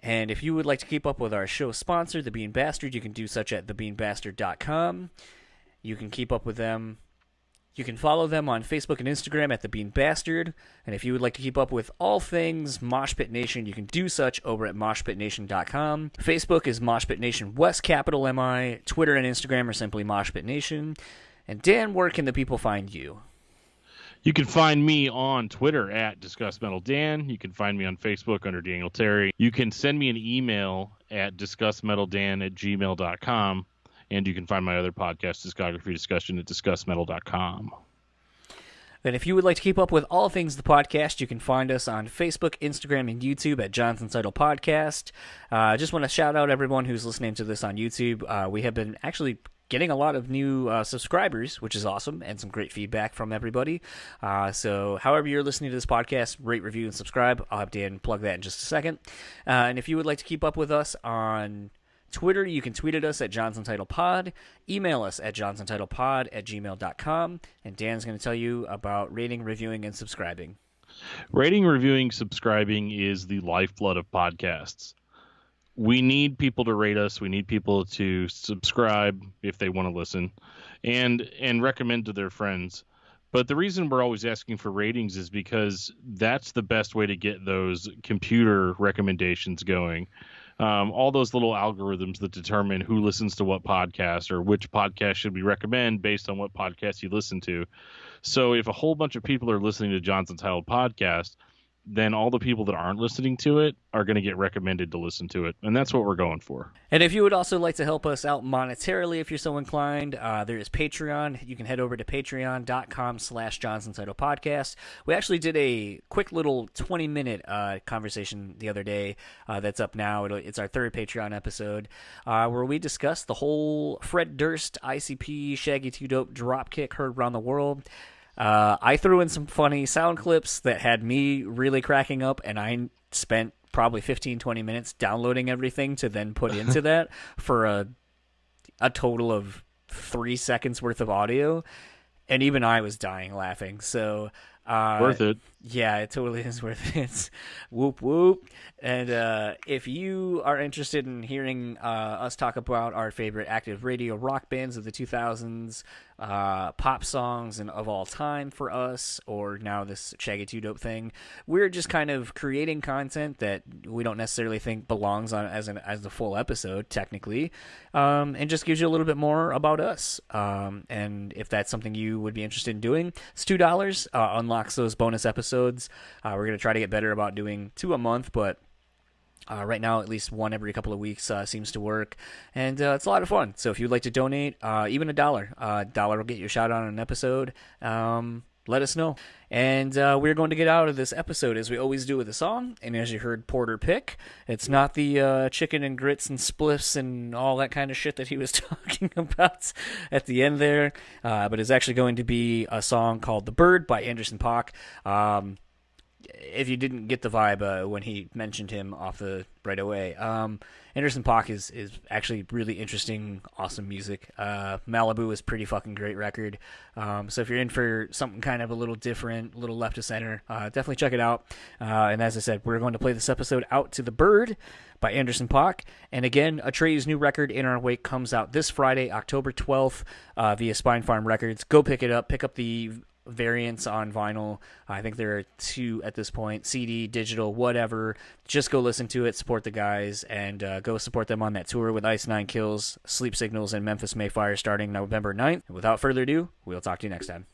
And if you would like to keep up with our show sponsor, The Bean Bastard, you can do such at thebeanbastard.com. You can keep up with them. You can follow them on Facebook and Instagram at The Bean Bastard. And if you would like to keep up with all things Mosh Pit Nation, you can do such over at moshpitnation.com. Facebook is Mosh Pit Nation West, capital M-I. Twitter and Instagram are simply Mosh Pit Nation. And Dan, where can the people find you? You can find me on Twitter at DiscussMetalDan. You can find me on Facebook under Daniel Terry. You can send me an email at discussmetaldan@gmail.com. And you can find my other podcast, Discography Discussion, at discussmetal.com. And if you would like to keep up with all things the podcast, you can find us on Facebook, Instagram, and YouTube at Jonsuntitledpod. I just want to shout out everyone who's listening to this on YouTube. We have been actually getting a lot of new subscribers, which is awesome, and some great feedback from everybody. So however you're listening to this podcast, rate, review, and subscribe. I'll have Dan plug that in just a second. And if you would like to keep up with us on Twitter, you can tweet at us at JonsuntitledPod, email us at JonsuntitledPod@gmail.com, and Dan's going to tell you about rating, reviewing, and subscribing. Rating, reviewing, subscribing is the lifeblood of podcasts. We need people to rate us. We need people to subscribe if they want to listen and recommend to their friends. But the reason we're always asking for ratings is because that's the best way to get those computer recommendations going. All those little algorithms that determine who listens to what podcast or which podcast should we recommend based on what podcast you listen to. So if a whole bunch of people are listening to John's Entitled Podcast, then all the people that aren't listening to it are going to get recommended to listen to it. And that's what we're going for. And if you would also like to help us out monetarily, if you're so inclined, there is Patreon. You can head over to patreon.com/JohnsuntitledPodcast. We actually did a quick little 20-minute conversation the other day that's up now. It's our third Patreon episode where we discussed the whole Fred Durst, ICP, Shaggy 2 Dope dropkick heard around the world. I threw in some funny sound clips that had me really cracking up, and I spent probably 15-20 minutes downloading everything to then put into that for a total of 3 seconds worth of audio, and even I was dying laughing. So worth it. Yeah, it totally is worth it. It's whoop whoop. And if you are interested in hearing us talk about our favorite active radio rock bands of the 2000s, pop songs and of all time for us, or now this Shaggy 2 Dope thing, we're just kind of creating content that we don't necessarily think belongs on as the full episode technically, and just gives you a little bit more about us. And if that's something you would be interested in doing, it's $2. Unlocks those bonus episodes. We're going to try to get better about doing 2 a month, but right now at least 1 every couple of weeks seems to work, and it's a lot of fun. So if you'd like to donate, even $1 will get you a shout out on an episode. Let us know. And we're going to get out of this episode as we always do with a song. And as you heard Porter pick, it's not the chicken and grits and spliffs and all that kind of shit that he was talking about at the end there, but it's actually going to be a song called The Bird by Anderson .Paak. If you didn't get the vibe when he mentioned him off the right away, Anderson .Paak is actually really interesting, awesome music. Malibu is pretty fucking great record. So if you're in for something kind of a little different, a little left of center, definitely check it out. And as I said, we're going to play this episode out to The Bird by Anderson .Paak. And again, Atreyu's new record, In Our Wake, comes out this Friday, October 12th, via Spinefarm Records. Go pick it up. Pick up the variants on vinyl. I think there are 2 at this point, CD, digital, whatever. Just go listen to it, support the guys, and go support them on that tour with Ice Nine Kills, Sleep Signals, and Memphis Mayfire starting November 9th. And without further ado, we'll talk to you next time.